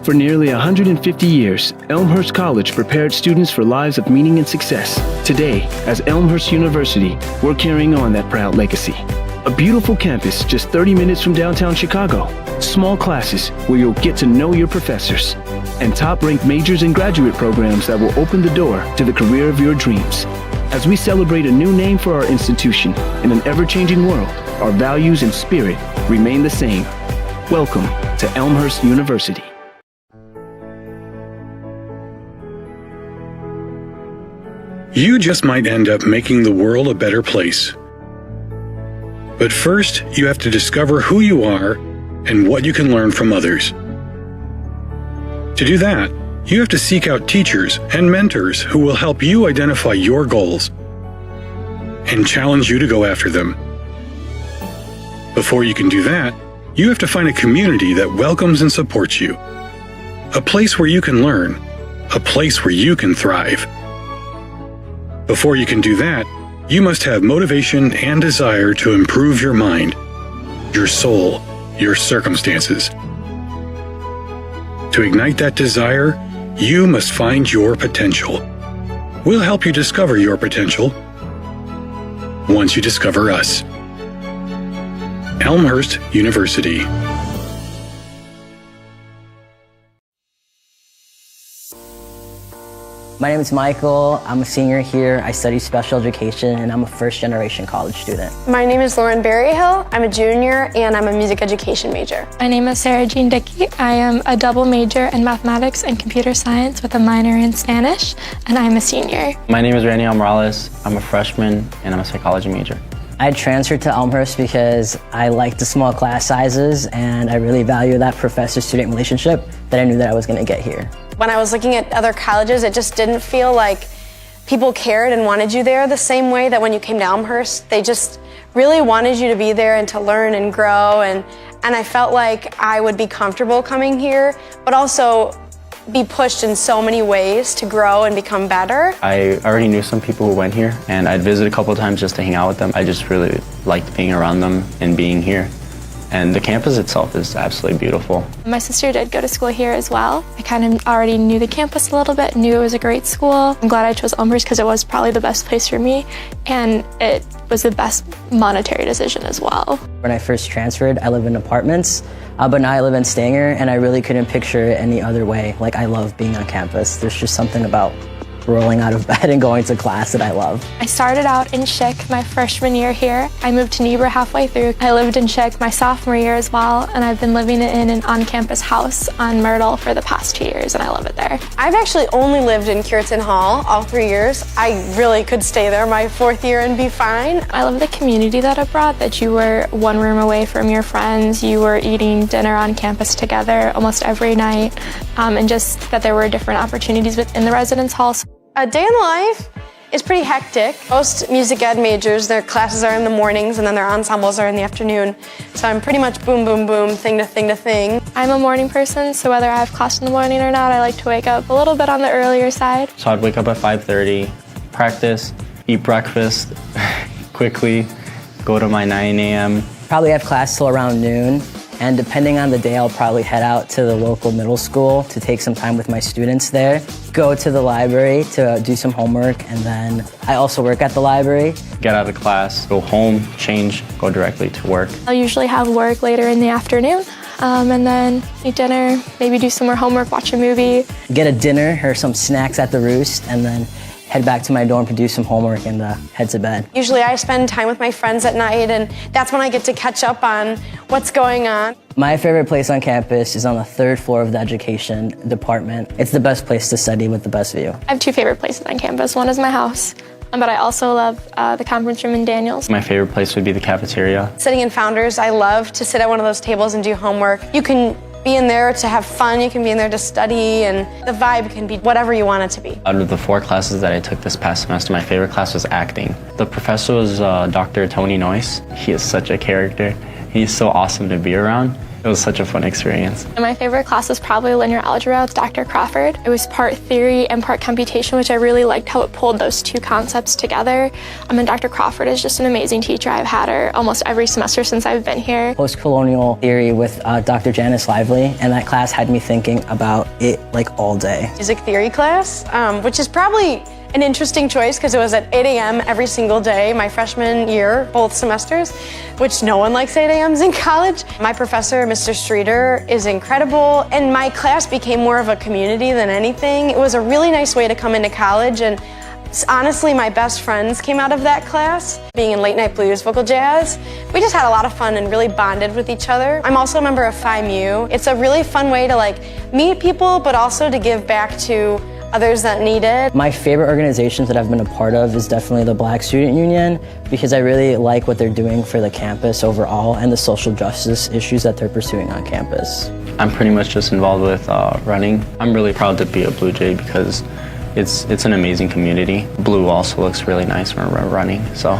For nearly 150 years, Elmhurst College prepared students for lives of meaning and success. Today, as Elmhurst University, we're carrying on that proud legacy. A beautiful campus just 30 minutes from downtown Chicago. Small classes where you'll get to know your professors. And top-ranked majors and graduate programs that will open the door to the career of your dreams. As we celebrate a new name for our institution in an ever-changing world, our values and spirit remain the same. Welcome to Elmhurst University. You just might end up making the world a better place. But first, you have to discover who you are and what you can learn from others. To do that, you have to seek out teachers and mentors who will help you identify your goals and challenge you to go after them. Before you can do that, you have to find a community that welcomes and supports you. A place where you can learn. A place where you can thrive. Before you can do that, you must have motivation and desire to improve your mind, your soul, your circumstances. To ignite that desire, you must find your potential. We'll help you discover your potential once you discover us. Elmhurst University. My name is Michael. I'm a senior here. I study special education and I'm a first-generation college student. My name is Lauren Berryhill. I'm a junior and I'm a music education major. My name is Sarah Jean Dickey. I am a double major in mathematics and computer science with a minor in Spanish, and I'm a senior. My name is Randy Morales. I'm a freshman and I'm a psychology major. I transferred to Elmhurst because I like the small class sizes and I really value that professor-student relationship that I knew that I was going to get here. When I was looking at other colleges, it just didn't feel like people cared and wanted you there the same way that when you came to Elmhurst. They just really wanted you to be there and to learn and grow, and I felt like I would be comfortable coming here, but also be pushed in so many ways to grow and become better. I already knew some people who went here, and I'd visit a couple of times just to hang out with them. I just really liked being around them and being here. And the campus itself is absolutely beautiful. My sister did go to school here as well. I kind of already knew the campus a little bit, knew it was a great school. I'm glad I chose Elmhurst because it was probably the best place for me, and it was the best monetary decision as well. When I first transferred, I lived in apartments, but now I live in Stanger, and I really couldn't picture it any other way. Like, I love being on campus. There's just something about rolling out of bed and going to class that I love. I started out in Schick my freshman year here. I moved to Niebuhr halfway through. I lived in Schick my sophomore year as well, and I've been living in an on-campus house on Myrtle for the past 2 years, and I love it there. I've actually only lived in Cureton Hall all 3 years. I really could stay there my 4th year and be fine. I love the community that it brought, that you were one room away from your friends, you were eating dinner on campus together almost every night, and just that there were different opportunities within the residence halls. A day in the life is pretty hectic. Most music ed majors, their classes are in the mornings and then their ensembles are in the afternoon. So I'm pretty much boom, boom, boom, thing to thing to thing. I'm a morning person, so whether I have class in the morning or not, I like to wake up a little bit on the earlier side. So I'd wake up at 5:30, practice, eat breakfast quickly, go to my 9 a.m. Probably have class till around noon. And depending on the day, I'll probably head out to the local middle school to take some time with my students there, go to the library to do some homework, and then I also work at the library. Get out of class, go home, change, go directly to work. I'll usually have work later in the afternoon, and then eat dinner, maybe do some more homework, watch a movie. Get a dinner or some snacks at the Roost, and then head back to my dorm to do some homework and head to bed. Usually I spend time with my friends at night, and that's when I get to catch up on what's going on. My favorite place on campus is on the 3rd floor of the education department. It's the best place to study with the best view. I have 2 favorite places on campus. One is my house, but I also love the conference room in Daniels. My favorite place would be the cafeteria. Sitting in Founders, I love to sit at one of those tables and do homework. You can be in there to have fun, you can be in there to study, and the vibe can be whatever you want it to be. Out of the 4 classes that I took this past semester, my favorite class was acting. The professor was Dr. Tony Noyce. He is such a character. He's so awesome to be around. It was such a fun experience. And my favorite class was probably linear algebra with Dr. Crawford. It was part theory and part computation, which I really liked how it pulled those two concepts together. And Dr. Crawford is just an amazing teacher. I've had her almost every semester since I've been here. Post-colonial theory with Dr. Janice Lively, and that class had me thinking about it like all day. Music theory class, which is probably an interesting choice because it was at 8 a.m. every single day my freshman year, both semesters, which no one likes 8 a.m.s in college. My professor, Mr. Streeter, is incredible, and my class became more of a community than anything. It was a really nice way to come into college, and honestly, my best friends came out of that class. Being in late night blues, vocal jazz, we just had a lot of fun and really bonded with each other. I'm also a member of Phi Mu. It's a really fun way to meet people, but also to give back to others that need it. My favorite organizations that I've been a part of is definitely the Black Student Union, because I really like what they're doing for the campus overall and the social justice issues that they're pursuing on campus. I'm pretty much just involved with running. I'm really proud to be a Blue Jay because it's an amazing community. Blue also looks really nice when we're running, so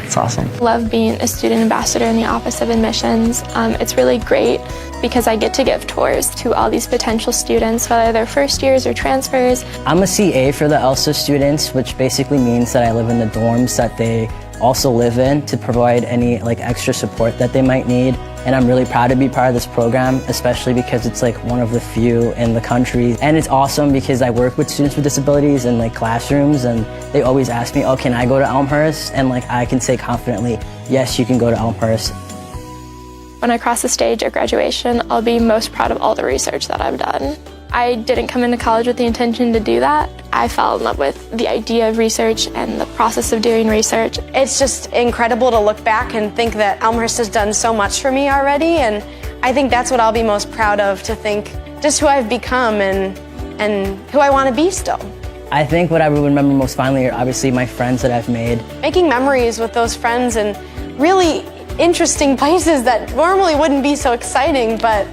it's awesome. Love being a student ambassador in the Office of Admissions. It's really great because I get to give tours to all these potential students, whether they're first years or transfers. I'm a CA for the ELSA students, which basically means that I live in the dorms that they also live in to provide any extra support that they might need. And I'm really proud to be part of this program, especially because it's one of the few in the country. And it's awesome because I work with students with disabilities in classrooms, and they always ask me, oh, can I go to Elmhurst? And I can say confidently, yes, you can go to Elmhurst. When I cross the stage at graduation, I'll be most proud of all the research that I've done. I didn't come into college with the intention to do that. I fell in love with the idea of research and the process of doing research. It's just incredible to look back and think that Elmhurst has done so much for me already, and I think that's what I'll be most proud of, to think just who I've become and who I want to be still. I think what I would remember most fondly are obviously my friends that I've made. Making memories with those friends in really interesting places that normally wouldn't be so exciting, but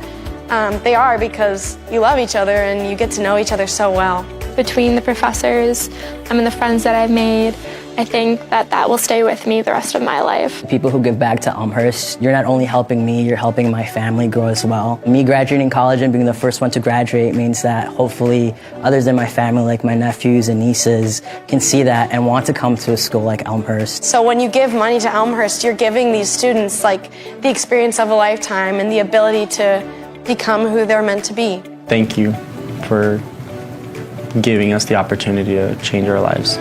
they are, because you love each other and you get to know each other so well. Between the professors and the friends that I've made, I think that will stay with me the rest of my life. People who give back to Elmhurst, you're not only helping me, you're helping my family grow as well. Me graduating college and being the first one to graduate means that hopefully others in my family, like my nephews and nieces, can see that and want to come to a school like Elmhurst. So when you give money to Elmhurst, you're giving these students the experience of a lifetime and the ability to become who they're meant to be. Thank you for giving us the opportunity to change our lives.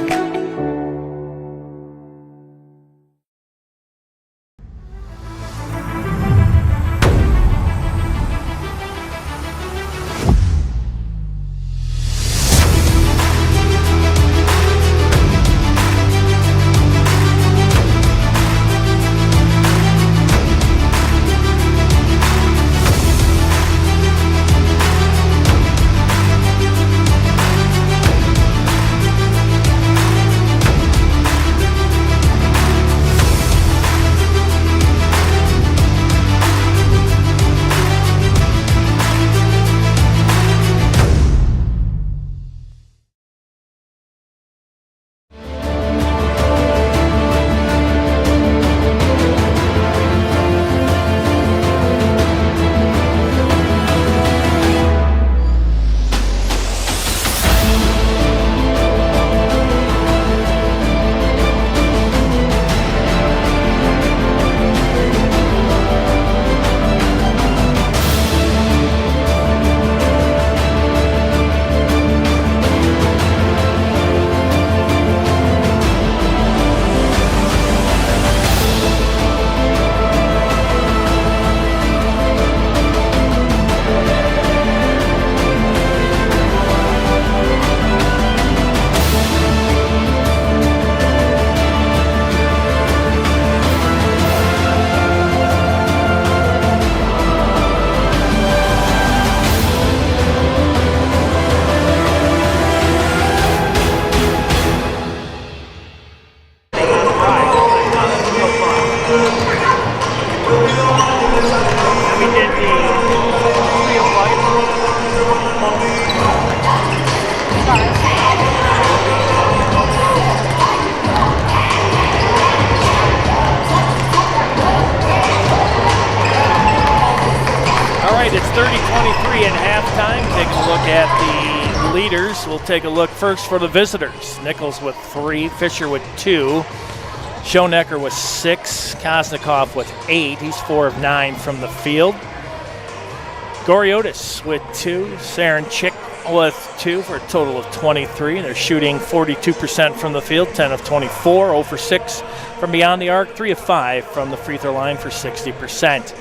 All right, it's 30-23 at halftime. Taking a look at the leaders. We'll take a look first for the visitors. Nichols with 3, Fisher with 2, Schonecker with 6, Kosnikoff with 8. He's 4 of 9 from the field. Goriotis with 2, Sarenchik with 2 for a total of 23. They're shooting 42% from the field, 10 of 24, 0 for 6 from beyond the arc, 3 of 5 from the free throw line for 60%.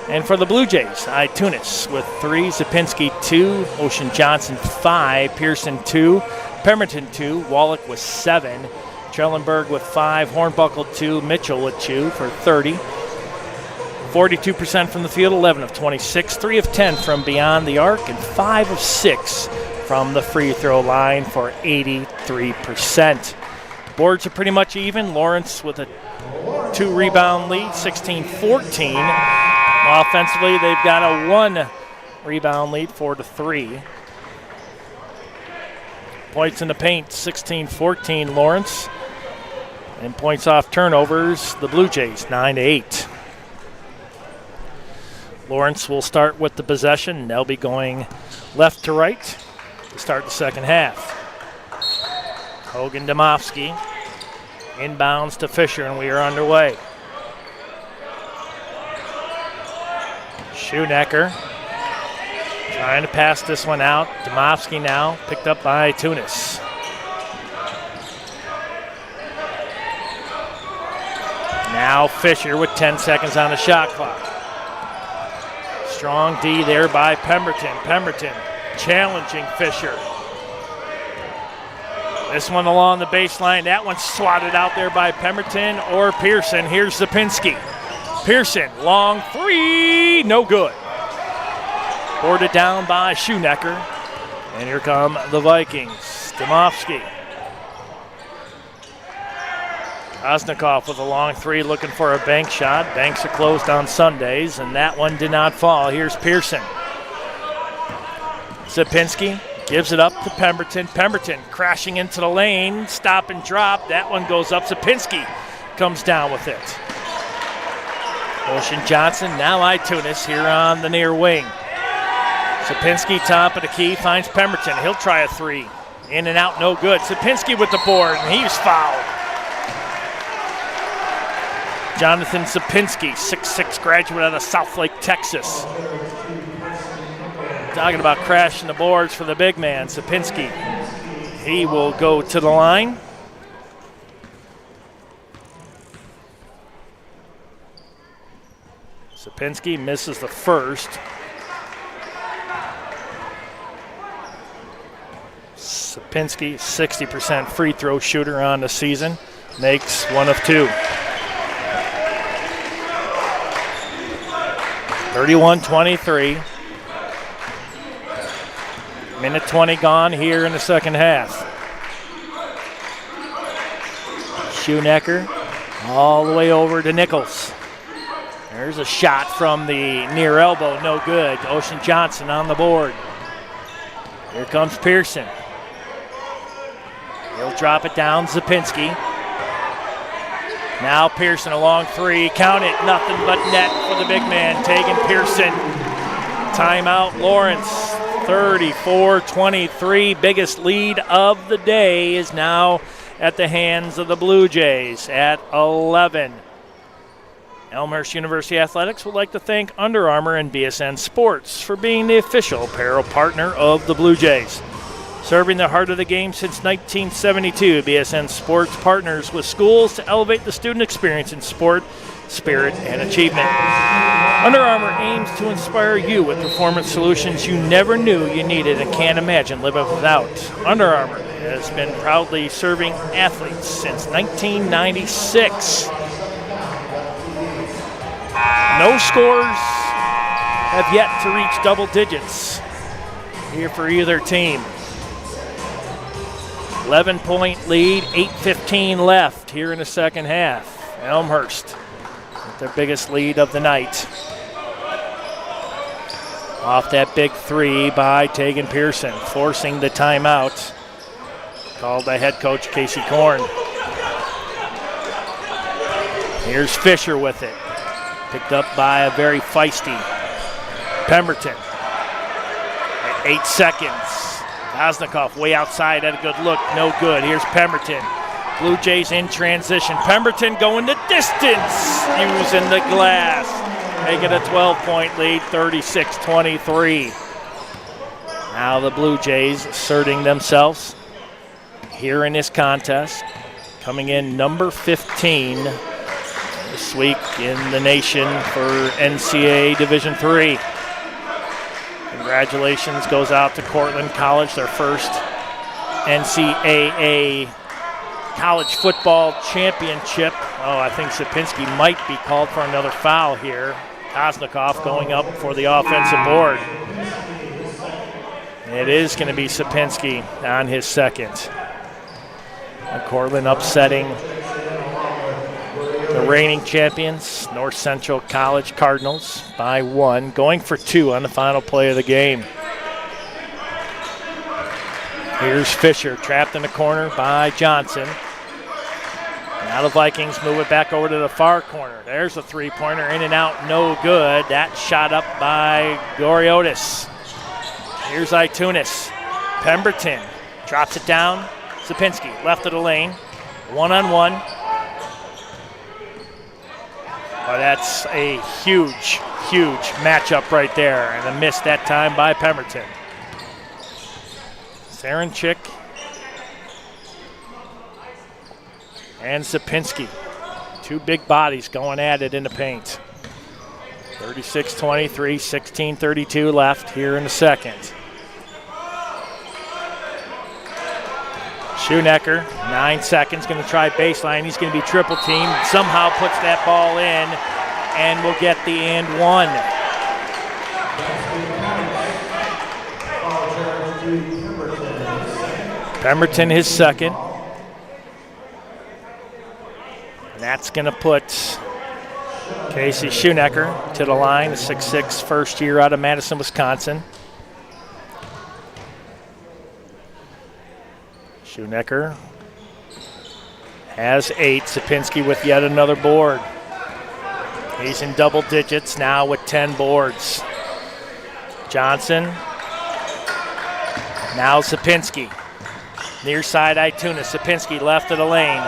And for the Blue Jays, Tunis with 3, Zapinski 2, Ocean Johnson 5, Pearson 2, Pemberton 2, Wallach with 7, Trellenberg with 5, Hornbuckle 2, Mitchell with 2 for 30. 42% from the field, 11 of 26, 3 of 10 from beyond the arc, and 5 of 6 from the free throw line for 83%. Boards are pretty much even. Lawrence with a 2-rebound lead, 16-14. Offensively, they've got a 1-rebound lead, 4-3. Points in the paint, 16-14 Lawrence. And points off turnovers, the Blue Jays, 9-8. Lawrence will start with the possession. They'll be going left to right to start the second half. Hogan Domofsky inbounds to Fisher, and we are underway. Schonecker trying to pass this one out. Domofsky now picked up by Tunis. Now Fisher with 10 seconds on the shot clock. Strong D there by Pemberton. Pemberton challenging Fisher. This one along the baseline. That one swatted out there by Pemberton or Pearson. Here's Zapinski. Pearson, long 3, no good. Boarded down by Schonecker. And here come the Vikings. Domofsky. Kosnikoff with a long 3, looking for a bank shot. Banks are closed on Sundays, and that one did not fall. Here's Pearson. Zapinski gives it up to Pemberton. Pemberton crashing into the lane, stop and drop. That one goes up. Zapinski comes down with it. Ocean Johnson, now Tunis here on the near wing. Zapinski, top of the key, finds Pemberton. He'll try a 3. In and out, no good. Zapinski with the board, and he's fouled. Jonathan Zapinski, 6'6", graduate out of Southlake, Texas. Talking about crashing the boards for the big man, Zapinski. He will go to the line. Zapinski misses the first. Zapinski, 60% free throw shooter on the season, makes 1 of 2. 31-23. Minute 20 gone here in the second half. Schonecker all the way over to Nichols. There's a shot from the near elbow, no good. Ocean Johnson on the board. Here comes Pearson. He'll drop it down, Zapinski. Now Pearson a long 3, count it, nothing but net for the big man, Tegan Pearson. Timeout Lawrence, 34-23, biggest lead of the day is now at the hands of the Blue Jays at 11. Elmhurst University Athletics would like to thank Under Armour and BSN Sports for being the official apparel partner of the Blue Jays. Serving the heart of the game since 1972, BSN Sports partners with schools to elevate the student experience in sport, spirit, and achievement. Under Armour aims to inspire you with performance solutions you never knew you needed and can't imagine living without. Under Armour has been proudly serving athletes since 1996. No scores have yet to reach double digits here for either team. 11-point lead, 8:15 left here in the second half. Elmhurst with their biggest lead of the night. Off that big 3 by Tegan Pearson, forcing the timeout. Called by head coach Casey Korn. Here's Fisher with it. Picked up by a very feisty Pemberton. 8 seconds. Kosnikoff way outside, had a good look, no good. Here's Pemberton. Blue Jays in transition. Pemberton going the distance, using the glass. Making a 12-point lead, 36-23. Now the Blue Jays asserting themselves here in this contest. Coming in number 15 this week in the nation for NCAA Division III. Congratulations goes out to Cortland College, their first NCAA college football championship. Oh, I think Sapinski might be called for another foul here. Kosnikoff going up for the offensive board. It is going to be Sapinski on his second. And Cortland upsetting the reigning champions, North Central College Cardinals, by 1, going for 2 on the final play of the game. Here's Fisher, trapped in the corner by Johnson. Now the Vikings move it back over to the far corner. There's a three-pointer, in and out, no good. That shot up by Goriotis. Here's Itunis. Pemberton drops it down. Sapinski, left of the lane, one-on-one. But that's a huge, huge matchup right there, and a miss that time by Pemberton. Sarenchik and Sapinski. 2 big bodies going at it in the paint. 36-23, 16:32 left here in the second. Schoenecker, 9 seconds, going to try baseline. He's going to be triple teamed. Somehow puts that ball in and will get the and one. Pemberton his second. And that's going to put Casey Schoenecker to the line, the 6'6", first year out of Madison, Wisconsin. Schoenecker has 8. Sapinski with yet another board. He's in double digits now with 10 boards. Johnson. Now Sapinski. Near side Itunis. Sapinski left of the lane.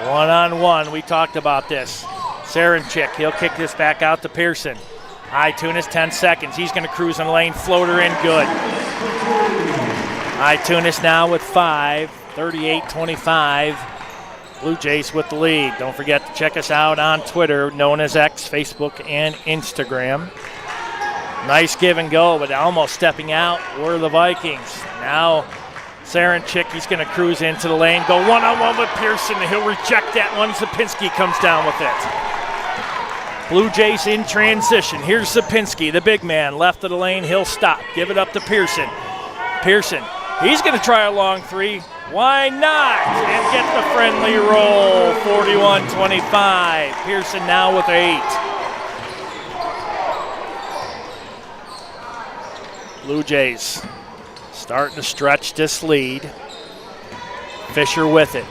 One-on-one. We talked about this. Sarenchik. He'll kick this back out to Pearson. Itunis, 10 seconds. He's going to cruise in the lane. Floater in. Good. Itunis now with 5. 38-25. Blue Jays with the lead. Don't forget to check us out on Twitter, known as X, Facebook, and Instagram. Nice give and go, but almost stepping out were the Vikings. Now Sarenchik, he's going to cruise into the lane, go one-on-one with Pearson. He'll reject that one. Sapinski comes down with it. Blue Jays in transition. Here's Sapinski, the big man, left of the lane. He'll stop. Give it up to Pearson. Pearson, he's going to try a long 3. Why not? And get the friendly roll, 41-25. Pearson now with 8. Blue Jays starting to stretch this lead. Fisher with it.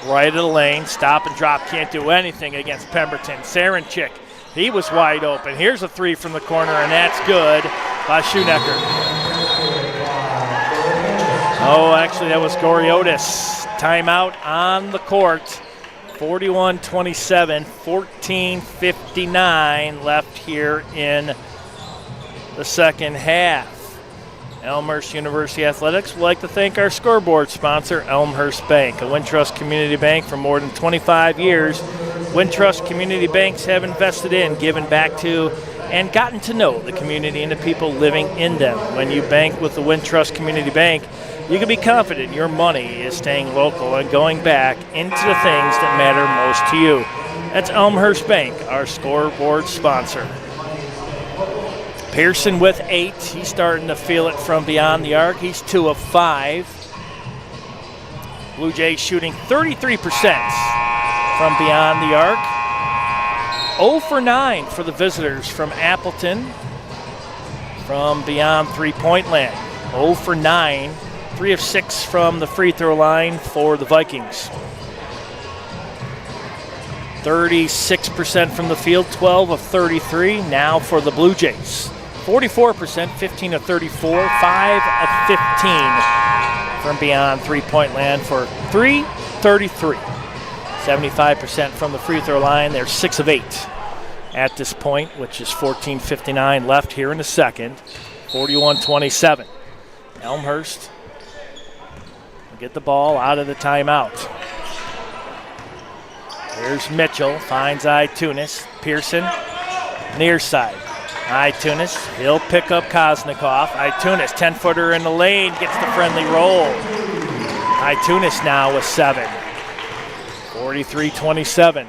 Right of the lane, stop and drop, can't do anything against Pemberton. Sarenchik, he was wide open. Here's a 3 from the corner, and that's good by Schoenecker. Oh, actually, that was Goriotis. Timeout on the court. 41-27, 14:59 left here in the second half. Elmhurst University Athletics would like to thank our scoreboard sponsor, Elmhurst Bank, a Wintrust community bank for more than 25 years. Wintrust community banks have invested in, given back to, and gotten to know the community and the people living in them. When you bank with the Wintrust Community Bank, you can be confident your money is staying local and going back into the things that matter most to you. That's Elmhurst Bank, our scoreboard sponsor. Pearson with 8. He's starting to feel it from beyond the arc. He's 2 of 5. Blue Jays shooting 33% from beyond the arc. 0 for 9 for the visitors from Appleton from beyond three-point land. 0 for 9. 3 of 6 from the free throw line for the Vikings. 36% from the field, 12 of 33 now for the Blue Jays. 44%, 15 of 34, 5 of 15 from beyond three-point land for 333. 75% from the free throw line. They're 6 of 8 at this point, which is 14:59 left here in the second. 41-27. Elmhurst will get the ball out of the timeout. Here's Mitchell, finds Tunis. Pearson, near side. Tunis, he'll pick up Koznikov. Tunis, 10-footer in the lane, gets the friendly roll. Tunis now with 7. 43-27.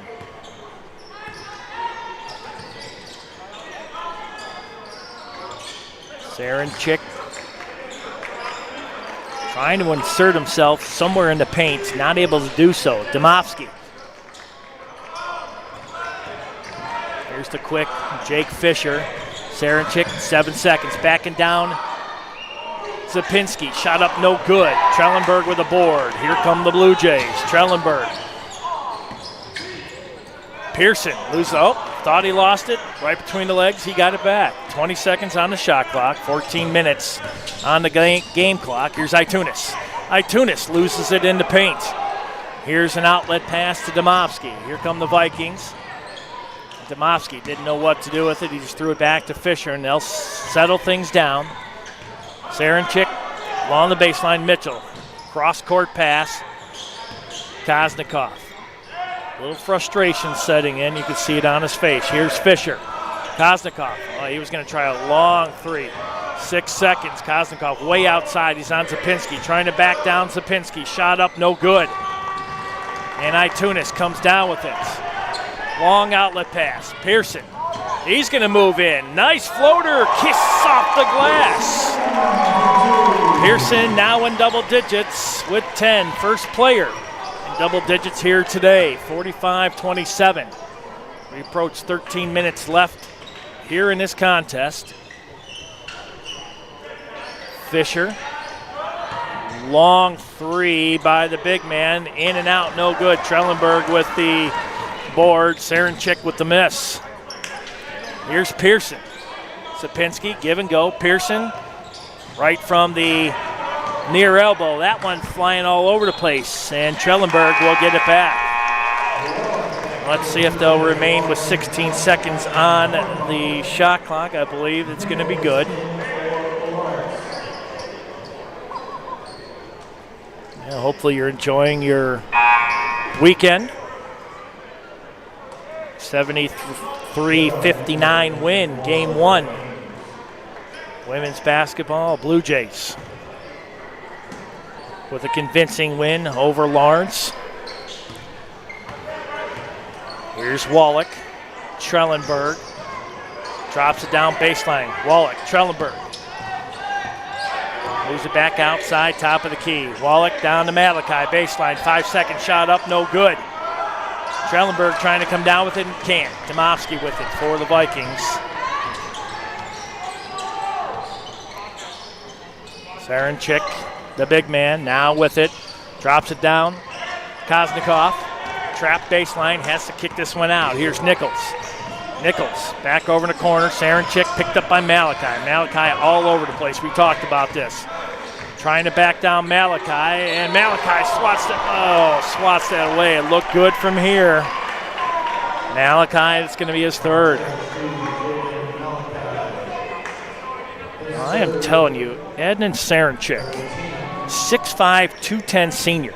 Sarenchik trying to insert himself somewhere in the paint, not able to do so. Domofsky. Here's the quick Jake Fisher. Sarenchik, 7 seconds, backing down. Zapinski, shot up no good. Trellenberg with a board. Here come the Blue Jays. Trellenberg. Pearson loses. Oh, thought he lost it. Right between the legs, he got it back. 20 seconds on the shot clock, 14 minutes on the game clock. Here's Itunis. Itunis loses it in the paint. Here's an outlet pass to Domofsky. Here come the Vikings. Domofsky didn't know what to do with it. He just threw it back to Fisher, and they'll settle things down. Sarenchik along the baseline. Mitchell. Cross-court pass. Koznikov. A little frustration setting in. You can see it on his face. Here's Fisher. Koznikov. Oh, he was going to try a long 3. 6 seconds. Koznikov way outside. He's on Zapinski. Trying to back down Zapinski. Shot up, no good. And Itunis comes down with it. Long outlet pass. Pearson. He's going to move in. Nice floater. Kiss off the glass. Pearson now in double digits with 10. First player in double digits here today. 45-27. We approach 13 minutes left here in this contest. Fisher. Long 3 by the big man. In and out, no good. Trellenberg with the board. Sarenchik with the miss. Here's Pearson. Sapinski, give and go. Pearson, right from the near elbow. That one flying all over the place, and Trellenberg will get it back. Let's see if they'll remain with 16 seconds on the shot clock. I believe it's going to be good. Yeah, hopefully you're enjoying your weekend. 73-59 win, game 1. Women's basketball, Blue Jays with a convincing win over Lawrence. Here's Wallach. Trellenberg drops it down baseline. Wallach, Trellenberg. Moves it back outside, top of the key. Wallach down to Malachi, baseline. 5 second shot up, no good. Trellenberg trying to come down with it and can't. Domofsky with it for the Vikings. Sarenchik, the big man, now with it. Drops it down. Koznikov, trapped baseline, has to kick this one out. Here's Nichols. Nichols back over in the corner. Sarenchik picked up by Malachi. Malachi all over the place. We talked about this. Trying to back down Malachi, and Malachi swats that away. It looked good from here. Malachi, it's going to be his 3rd. I am telling you, Ednan Sarenchik, 6'5", 210 senior.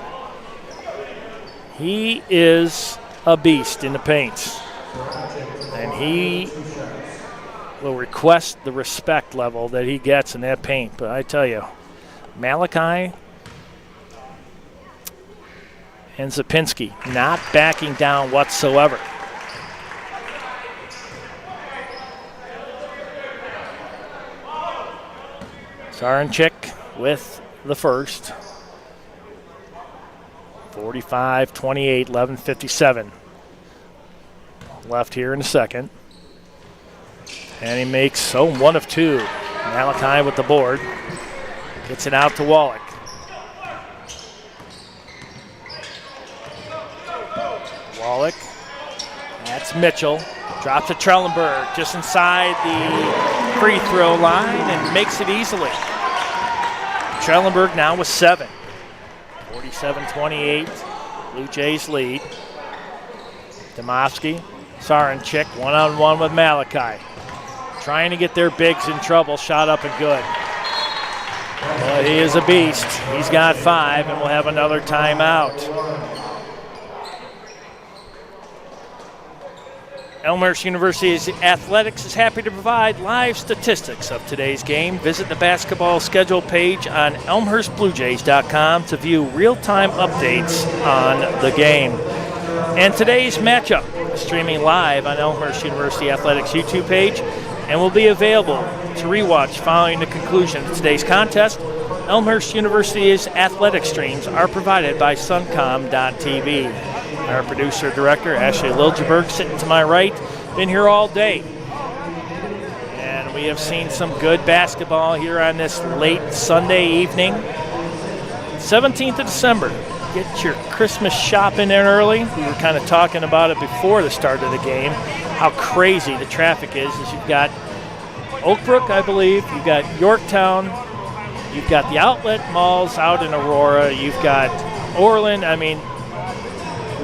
He is a beast in the paint. And he will request the respect level that he gets in that paint. But I tell you, Malachi and Zapinski not backing down whatsoever. Sarenchik with the first. 45-28, 11:57 left here in the second. And he makes 1 of 2. Malachi with the board. Gets it out to Wallach. Wallach. That's Mitchell. Drops to Trellenberg just inside the free throw line and makes it easily. Trellenberg now with 7. 47-28, Blue Jays lead. Demovsky, Sarenchik, one-on-one with Malachi. Trying to get their bigs in trouble, shot up and good. But he is a beast. He's got 5, and we'll have another timeout. Elmhurst University's athletics is happy to provide live statistics of today's game. Visit the basketball schedule page on elmhurstbluejays.com to view real-time updates on the game. And today's matchup is streaming live on Elmhurst University Athletics YouTube page and will be available to rewatch following the conclusion of today's contest. Elmhurst University's athletic streams are provided by suncom.tv. Our producer-director, Ashley Liljeberg, sitting to my right, been here all day. And we have seen some good basketball here on this late Sunday evening. 17th of December. Get your Christmas shopping in early. We were kind of talking about it before the start of the game, how crazy the traffic is. As you've got Oakbrook, I believe. You've got Yorktown. You've got the outlet malls out in Aurora. You've got Orland. I mean,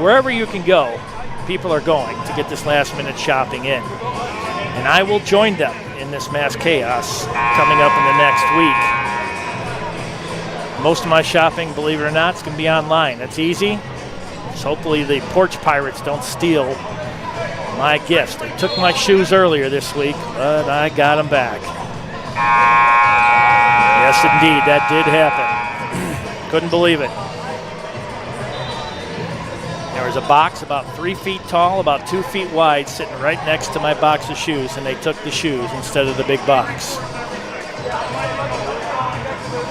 wherever you can go, people are going to get this last-minute shopping in. And I will join them in this mass chaos coming up in the next week. Most of my shopping, believe it or not, is going to be online. That's easy. So hopefully the porch pirates don't steal my gifts. They took my shoes earlier this week, but I got them back. Yes, indeed, that did happen. Couldn't believe it. There was a box about 3 feet tall, about 2 feet wide, sitting right next to my box of shoes, and they took the shoes instead of the big box.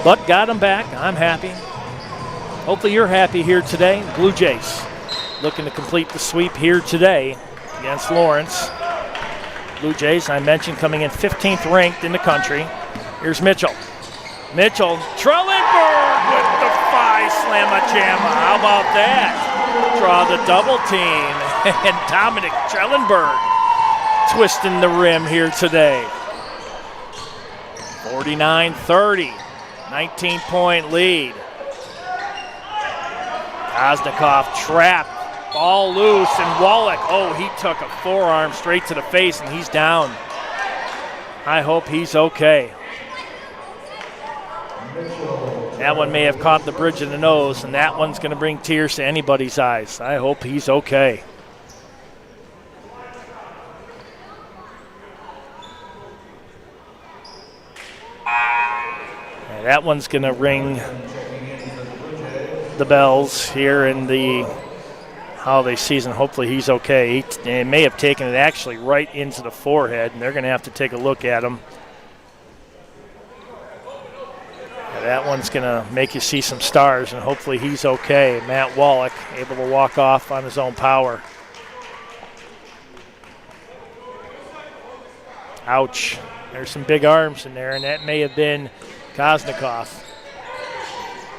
But got them back. I'm happy. Hopefully you're happy here today. Blue Jays looking to complete the sweep here today against Lawrence. Blue Jays, I mentioned, coming in 15th ranked in the country. Here's Mitchell. Mitchell, Trellenberg with the 5 slamma-jamma. How about that? Draw the double team. And Dominic Trellenberg twisting the rim here today. 49-30, 19-point lead. Koznikov trapped, ball loose, and Wallach, oh, he took a forearm straight to the face, and he's down. I hope he's okay. That one may have caught the bridge of the nose, and that one's going to bring tears to anybody's eyes. I hope he's okay. And that one's going to ring the bells here in the holiday season. Hopefully he's okay. He may have taken it actually right into the forehead, and they're going to have to take a look at him. That one's going to make you see some stars, and hopefully he's okay. Matt Wallach able to walk off on his own power. Ouch. There's some big arms in there, and that may have been Koznikov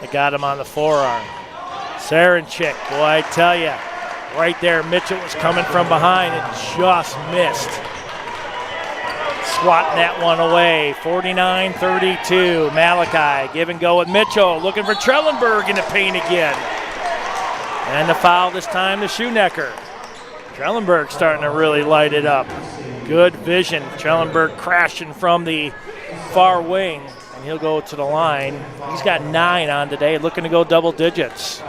that got him on the forearm. Sarenchik, boy, I tell you, right there, Mitchell was coming from behind and just missed. Swatting that one away. 49-32. Malachi give and go with Mitchell. Looking for Trellenberg in the paint again. And the foul this time to Schoenecker. Trellenberg starting to really light it up. Good vision. Trellenberg crashing from the far wing. And he'll go to the line. He's got 9 on today. Looking to go double digits.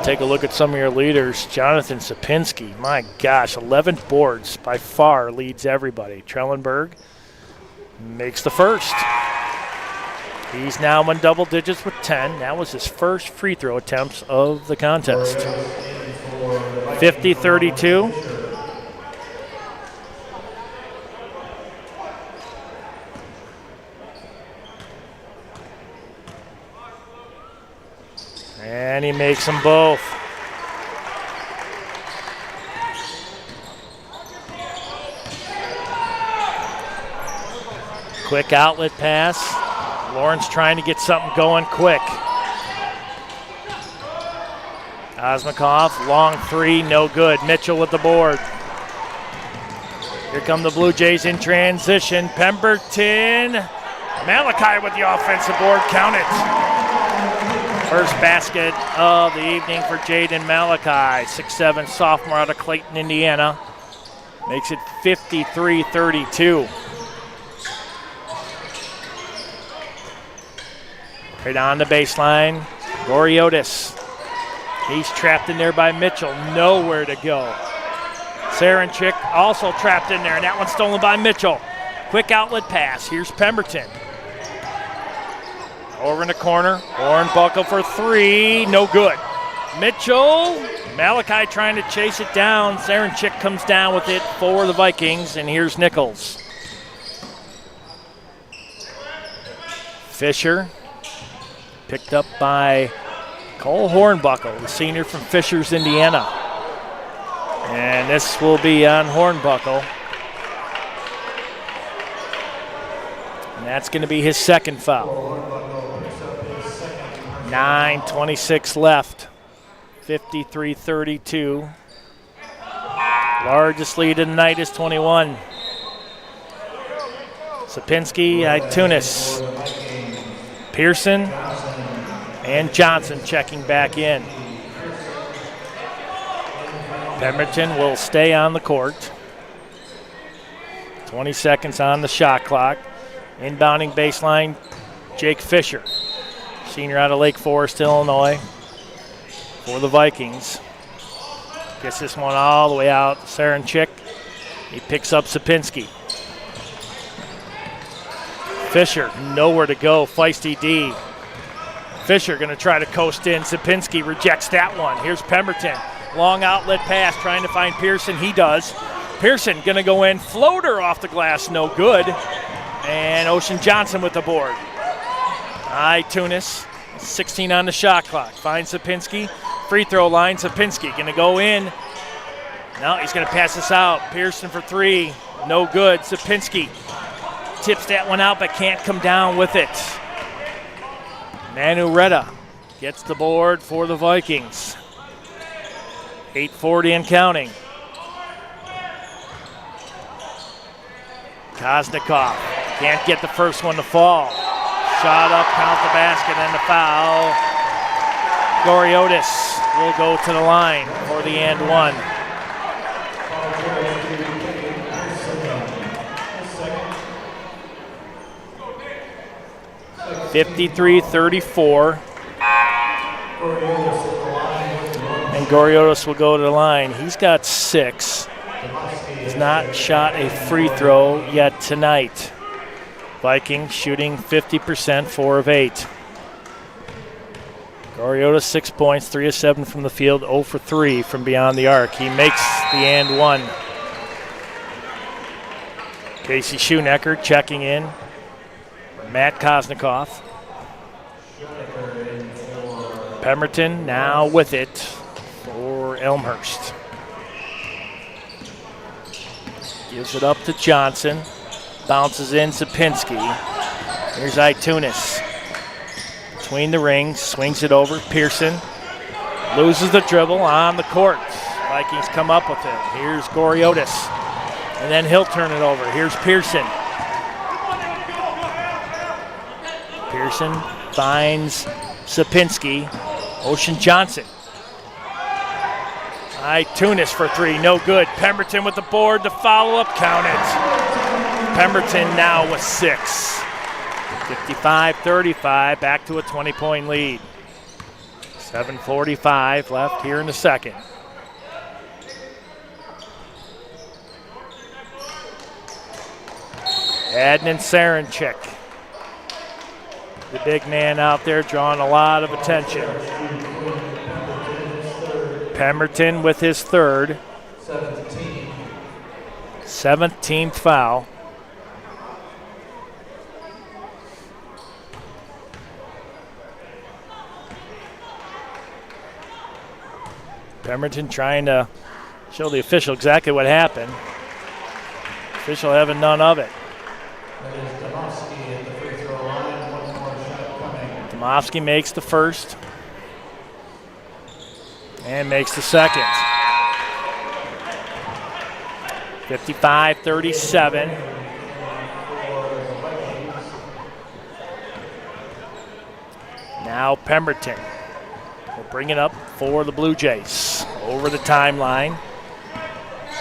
Take a look at some of your leaders. Jonathan Sapinski, my gosh, 11 boards, by far leads everybody. Trellenberg makes the first. He's now in double digits with 10. That was his first free throw attempts of the contest. 50-32. And he makes them both. Quick outlet pass. Lawrence trying to get something going quick. Kosmikoff, long three, no good. Mitchell with the board. Here come the Blue Jays in transition. Pemberton. Malachi with the offensive board. Count it. First basket of the evening for Jaden Malachi. 6'7" sophomore out of Clayton, Indiana. Makes it 53-32. Right on the baseline. Goriotis. He's trapped in there by Mitchell. Nowhere to go. Saranchik also trapped in there, and that one's stolen by Mitchell. Quick outlet pass. Here's Pemberton. Over in the corner. Hornbuckle for three. No good. Mitchell. Malachi trying to chase it down. Saranchik comes down with it for the Vikings, and here's Nichols. Fisher. Picked up by Cole Hornbuckle, the senior from Fishers, Indiana. And this will be on Hornbuckle. And that's going to be his second foul. 9:26 left. 53-32. Largest lead of the night is 21. Sapinski, Itunis, Pearson, and Johnson checking back in. Pemberton will stay on the court. 20 seconds on the shot clock. Inbounding baseline, Jake Fisher, senior out of Lake Forest, Illinois, for the Vikings. Gets this one all the way out. Saranchik. He picks up Sapinski. Fisher, nowhere to go. Feisty D. Fisher going to try to coast in. Sapinski rejects that one. Here's Pemberton. Long outlet pass, trying to find Pearson. He does. Pearson going to go in. Floater off the glass, no good. And Ocean Johnson with the board. Tunis, 16 on the shot clock. Finds Sapinski. Free throw line. Sapinski going to go in. No, he's going to pass this out. Pearson for three. No good. Sapinski tips that one out but can't come down with it. Manu Retta gets the board for the Vikings. 8:40 and counting. Kosnikoff can't get the first one to fall. Shot up, count the basket, and the foul. Goriotis will go to the line for the and one. (53-34). And Goriotis will go to the line. He's got 6. He's not shot a free throw yet tonight. Vikings shooting 50%, 4 of 8. Goriotis 6 points, 3 of 7 from the field, 0 for 3 from beyond the arc. He makes the and one. Casey Schoenecker checking in. Matt Kosnikoff. Pemberton now with it for Elmhurst. Gives it up to Johnson. Bounces in Sapinski. Here's Itunis. Between the rings, swings it over. Pearson loses the dribble on the court. Vikings come up with it. Here's Goriotis. And then he'll turn it over. Here's Pearson. Pearson finds Sapinski. Ocean Johnson. Tunis for three, no good. Pemberton with the board, the follow-up, count it. Pemberton now with 6. 55-35, back to a 20-point lead. 7:45 left here in the second. Adnan Saranchik, the big man out there, drawing a lot of attention. Pemberton with his third. 17th foul. Pemberton trying to show the official exactly what happened. Official having none of it. Domofsky makes the first. And makes the second. 55-37. Now Pemberton will bring it up for the Blue Jays. Over the timeline.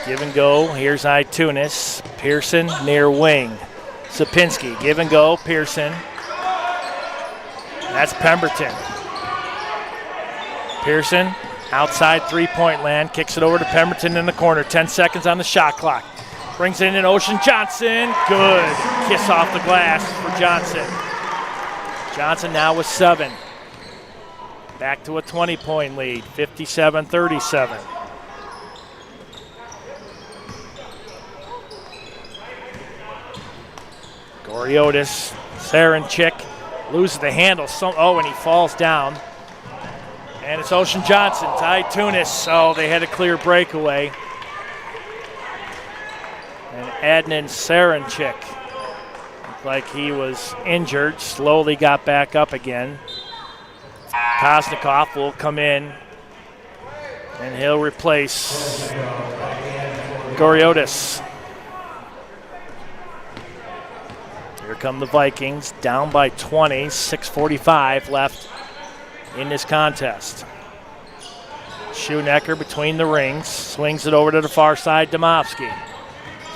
Give and go. Here's Itunis. Pearson near wing. Sapinski. Give and go. Pearson. That's Pemberton. Pearson outside three-point land. Kicks it over to Pemberton in the corner. 10 seconds on the shot clock. Brings it in Ocean Johnson. Good. Kiss off the glass for Johnson. Johnson now with 7. Back to a 20-point lead. 57-37. Goriotis, Saranchik loses the handle. And he falls down. And it's Ocean Johnson to Itunis. Oh, they had a clear breakaway. And Adnan Saranchik looked like he was injured. Slowly got back up again. Kosnikov will come in. And he'll replace Goriotis. Here come the Vikings, down by 20, 6:45 left in this contest. Schoenecker between the rings, swings it over to the far side, Domovsky.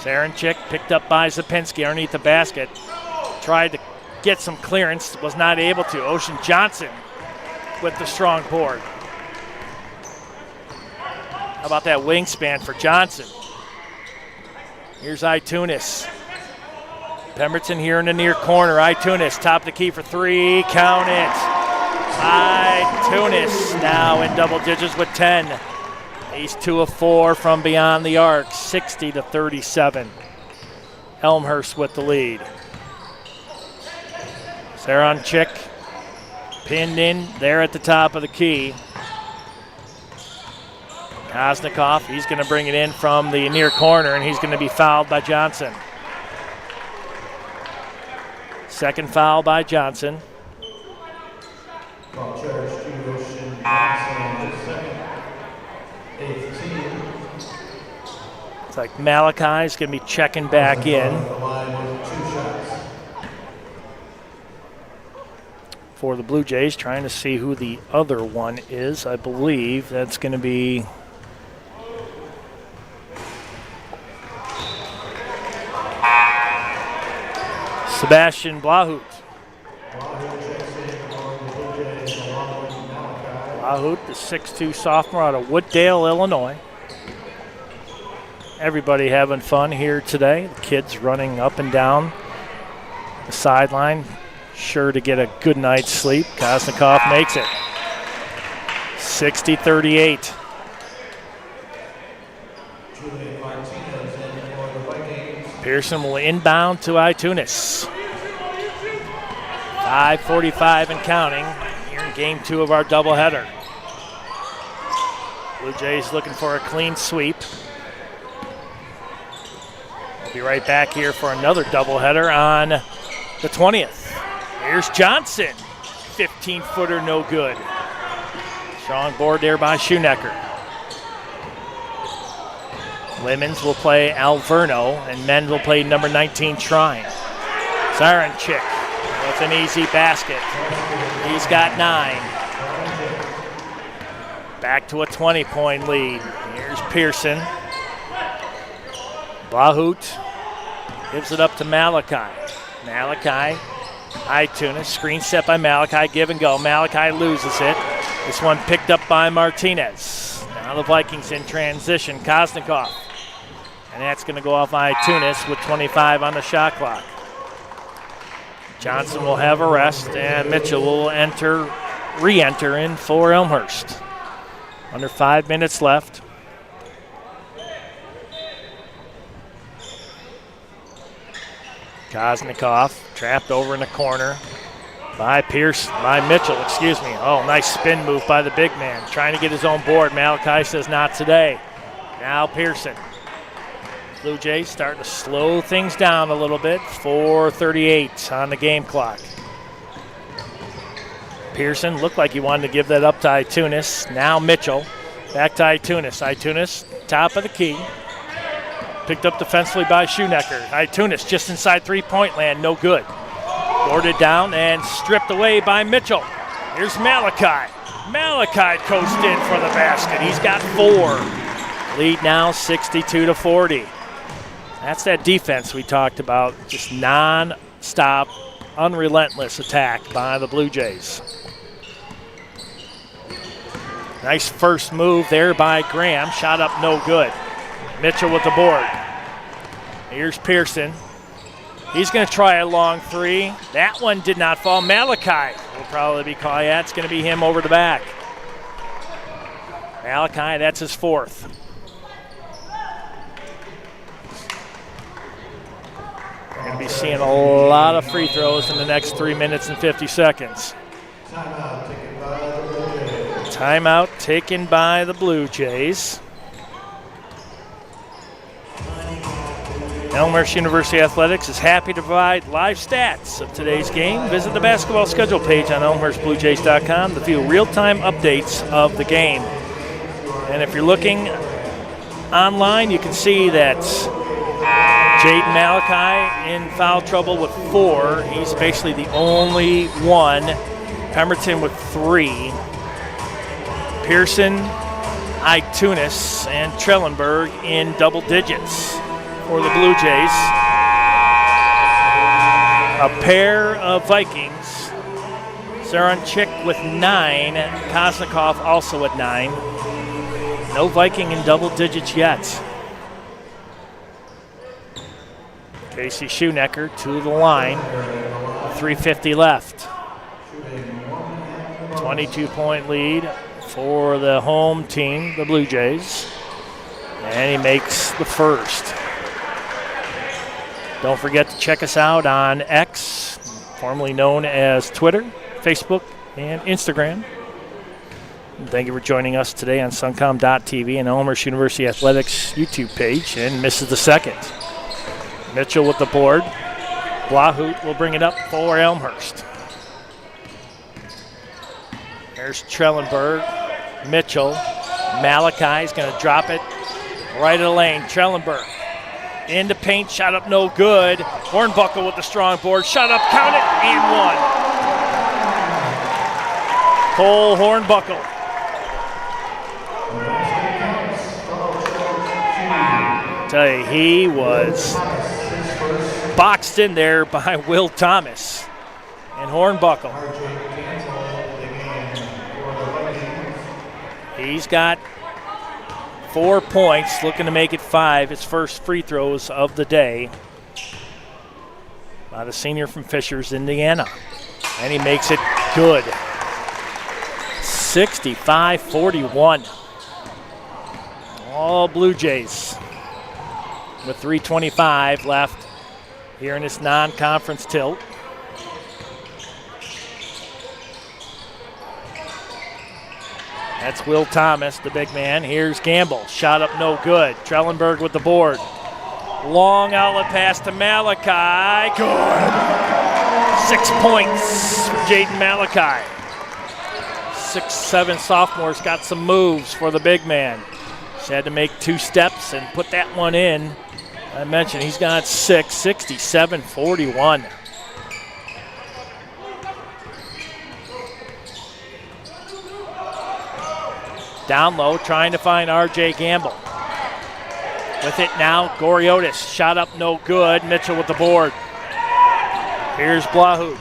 Saranchik picked up by Zapinski underneath the basket. Tried to get some clearance, was not able to. Ocean Johnson with the strong board. How about that wingspan for Johnson? Here's Itunis. Pemberton here in the near corner. Itunis, top of the key for 3. Count it. Itunis now in double digits with 10. He's 2 of 4 from beyond the arc. 60-37. Elmhurst with the lead. Saranchik pinned in there at the top of the key. Kosnikov, he's going to bring it in from the near corner, and he's going to be fouled by Johnson. Second foul by Johnson. It's like Malachi's going to be checking back in for the Blue Jays, trying to see who the other one is. I believe that's going to be Sebastian Blahut. Blahut, the 6'2 sophomore out of Wooddale, Illinois. Everybody having fun here today. The kids running up and down the sideline, sure to get a good night's sleep. Kosnikov makes it. 60-38. Pearson will inbound to Itunis. 5:45 and counting here in game 2 of our doubleheader. Blue Jays looking for a clean sweep. We'll be right back here for another doubleheader on the 20th. Here's Johnson. 15-footer, no good. Strong board there by Schoenecker. Women's will play Alverno, and men will play number 19, Trine. Saranchik with an easy basket. He's got 9. Back to a 20-point lead. Here's Pearson. Blahut gives it up to Malachi. Malachi, Itunis, screen set by Malachi, give and go. Malachi loses it. This one picked up by Martinez. Now the Vikings in transition. Kosnikov. And that's going to go off Itunis with 25 on the shot clock. Johnson will have a rest, and Mitchell will re-enter in for Elmhurst. Under 5 minutes left. Kosnikov trapped over in the corner by Mitchell. Oh, nice spin move by the big man. Trying to get his own board. Malachi says not today. Now Pearson. Blue Jays starting to slow things down a little bit. 4:38 on the game clock. Pearson looked like he wanted to give that up to Itunis. Now Mitchell. Back to Itunis. Itunis, top of the key. Picked up defensively by Schoenecker. Itunis just inside three-point land, no good. Boarded down and stripped away by Mitchell. Here's Malachi. Malachi coast in for the basket. He's got 4. Lead now 62-40. That's that defense we talked about. Just non-stop, unrelentless attack by the Blue Jays. Nice first move there by Graham. Shot up no good. Mitchell with the board. Here's Pearson. He's going to try a long 3. That one did not fall. Malachi will probably be called. Yeah, it's going to be him over the back. Malachi, that's his 4th. We're going to be seeing a lot of free throws in the next 3 minutes and 50 seconds. Timeout taken by the Blue Jays. Elmhurst University Athletics is happy to provide live stats of today's game. Visit the basketball schedule page on elmhurstbluejays.com to view real-time updates of the game. And if you're looking online, you can see that Jaden Malachi in foul trouble with 4. He's basically the only one. Pemberton with 3. Pearson, Itunis, and Trellenberg in double digits for the Blue Jays. A pair of Vikings. Saranchik with 9. Kosnikoff also at 9. No Viking in double digits yet. Casey Schoenecker to the line. 3:50 left. 22-point lead for the home team, the Blue Jays. And he makes the first. Don't forget to check us out on X, formerly known as Twitter, Facebook, and Instagram. And thank you for joining us today on suncom.tv and Elmhurst University Athletics YouTube page. And misses the second. Mitchell with the board. Blahout will bring it up for Elmhurst. There's Trellenberg. Mitchell. Malachi is going to drop it right of the lane. Trellenberg. Into paint, shot up no good. Hornbuckle with the strong board. Shot up, count it, and 1. Cole Hornbuckle. Tell you, he was boxed in there by Will Thomas and Hornbuckle. He's got 4 points, looking to make it 5. His first free throws of the day by the senior from Fishers, Indiana. And he makes it good. 65-41. All Blue Jays with 3:25 left here in this non-conference tilt. That's Will Thomas, the big man. Here's Gamble. Shot up no good. Trellenberg with the board. Long outlet pass to Malachi. Good. 6 points for Jaden Malachi. 6'7" sophomore's got some moves for the big man. He's had to make 2 steps and put that one in. I mentioned he's got 6, 67-41. Down low, trying to find R.J. Gamble. With it now, Goriotis. Shot up no good. Mitchell with the board. Here's Blahout.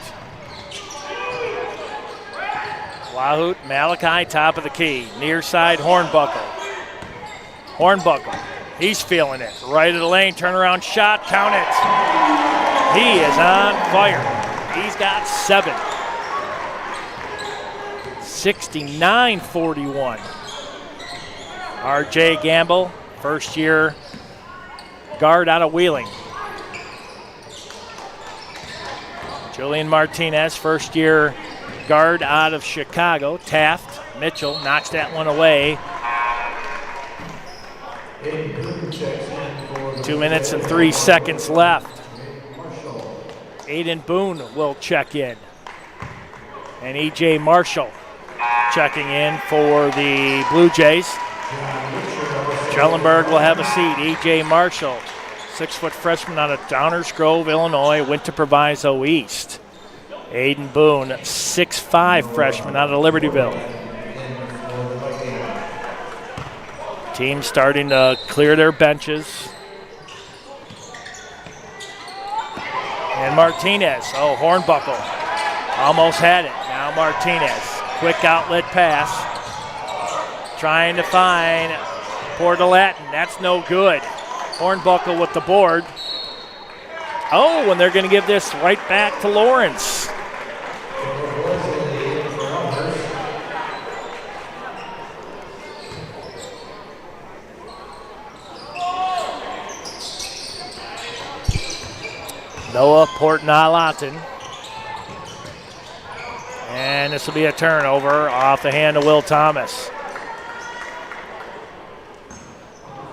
Blahout, Malachi, top of the key. Near side, Hornbuckle. Hornbuckle, he's feeling it. Right of the lane, turnaround shot, count it. He is on fire. He's got 7. 69-41. R.J. Gamble, first year guard out of Wheeling. Julian Martinez, first year guard out of Chicago. Taft, Mitchell knocks that one away. 2 minutes and 3 seconds left. Aiden Boone will check in. And E.J. Marshall checking in for the Blue Jays. Trellenberg will have a seat. E.J. Marshall, 6-foot freshman out of Downers Grove, Illinois, went to Proviso East. Aiden Boone, 6'5" freshman out of Libertyville. Team starting to clear their benches. And Martinez, Hornbuckle, almost had it. Now Martinez, quick outlet pass. Trying to find Portalatin, that's no good. Hornbuckle with the board. And they're going to give this right back to Lawrence. Noah Portalatin. And this will be a turnover off the hand of Will Thomas.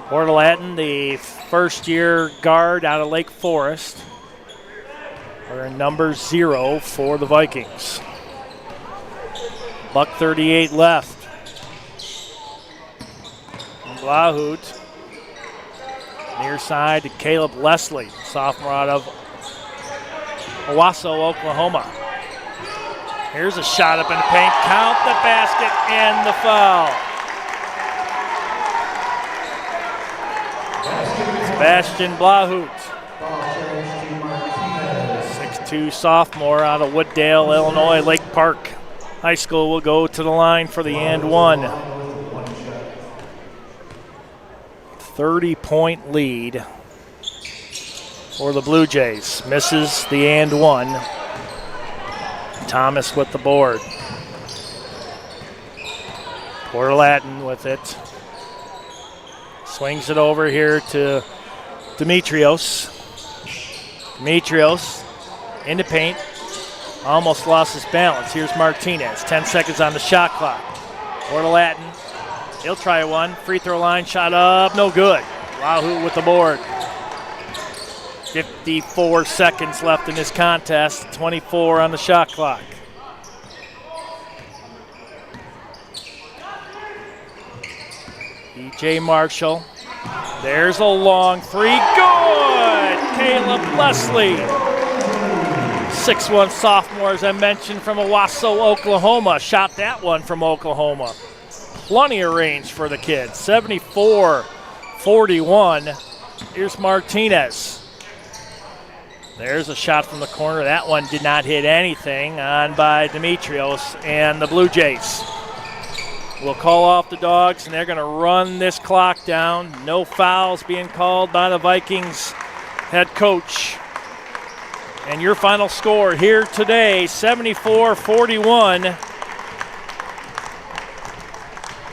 Portalatin, the first-year guard out of Lake Forest, wearing number 0 for the Vikings. $1:38 left. Blahut, near side to Caleb Leslie, sophomore out of Owasso, Oklahoma. Here's a shot up in the paint. Count the basket and the foul. Sebastian Blahut, 6'2" sophomore out of Wooddale, Illinois. Lake Park High School will go to the line for the and one. 30-point lead for the Blue Jays. Misses the and one. Thomas with the board. Portalatin with it. Swings it over here to Demetrios. Demetrios in the paint. Almost lost his balance. Here's Martinez. 10 seconds on the shot clock. Portalatin. He'll try one. Free throw line. Shot up. No good. Wahoo with the board. 54 seconds left in this contest. 24 on the shot clock. E.J. Marshall. There's a long three. Good! Caleb Leslie. 6'1" sophomore, as I mentioned, from Owasso, Oklahoma. Shot that one from Oklahoma. Plenty of range for the kid. 74-41. Here's Martinez. There's a shot from the corner. That one did not hit anything. On by Demetrios and the Blue Jays. We'll call off the Dogs, and they're going to run this clock down. No fouls being called by the Vikings head coach. And your final score here today, 74-41.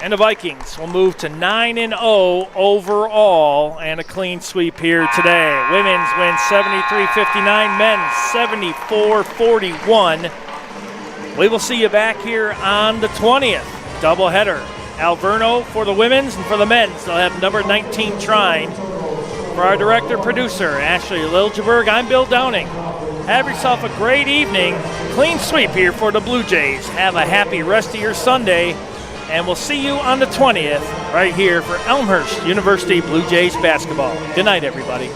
And the Vikings will move to 9-0 overall and a clean sweep here today. Women's win 73-59, men's 74-41. We will see you back here on the 20th. Doubleheader. Alverno for the women's, and for the men's, they'll have number 19 Trine. For our director-producer, Ashley Liljeberg, I'm Bill Downing. Have yourself a great evening. Clean sweep here for the Blue Jays. Have a happy rest of your Sunday, and we'll see you on the 20th right here for Elmhurst University Blue Jays basketball. Good night, everybody.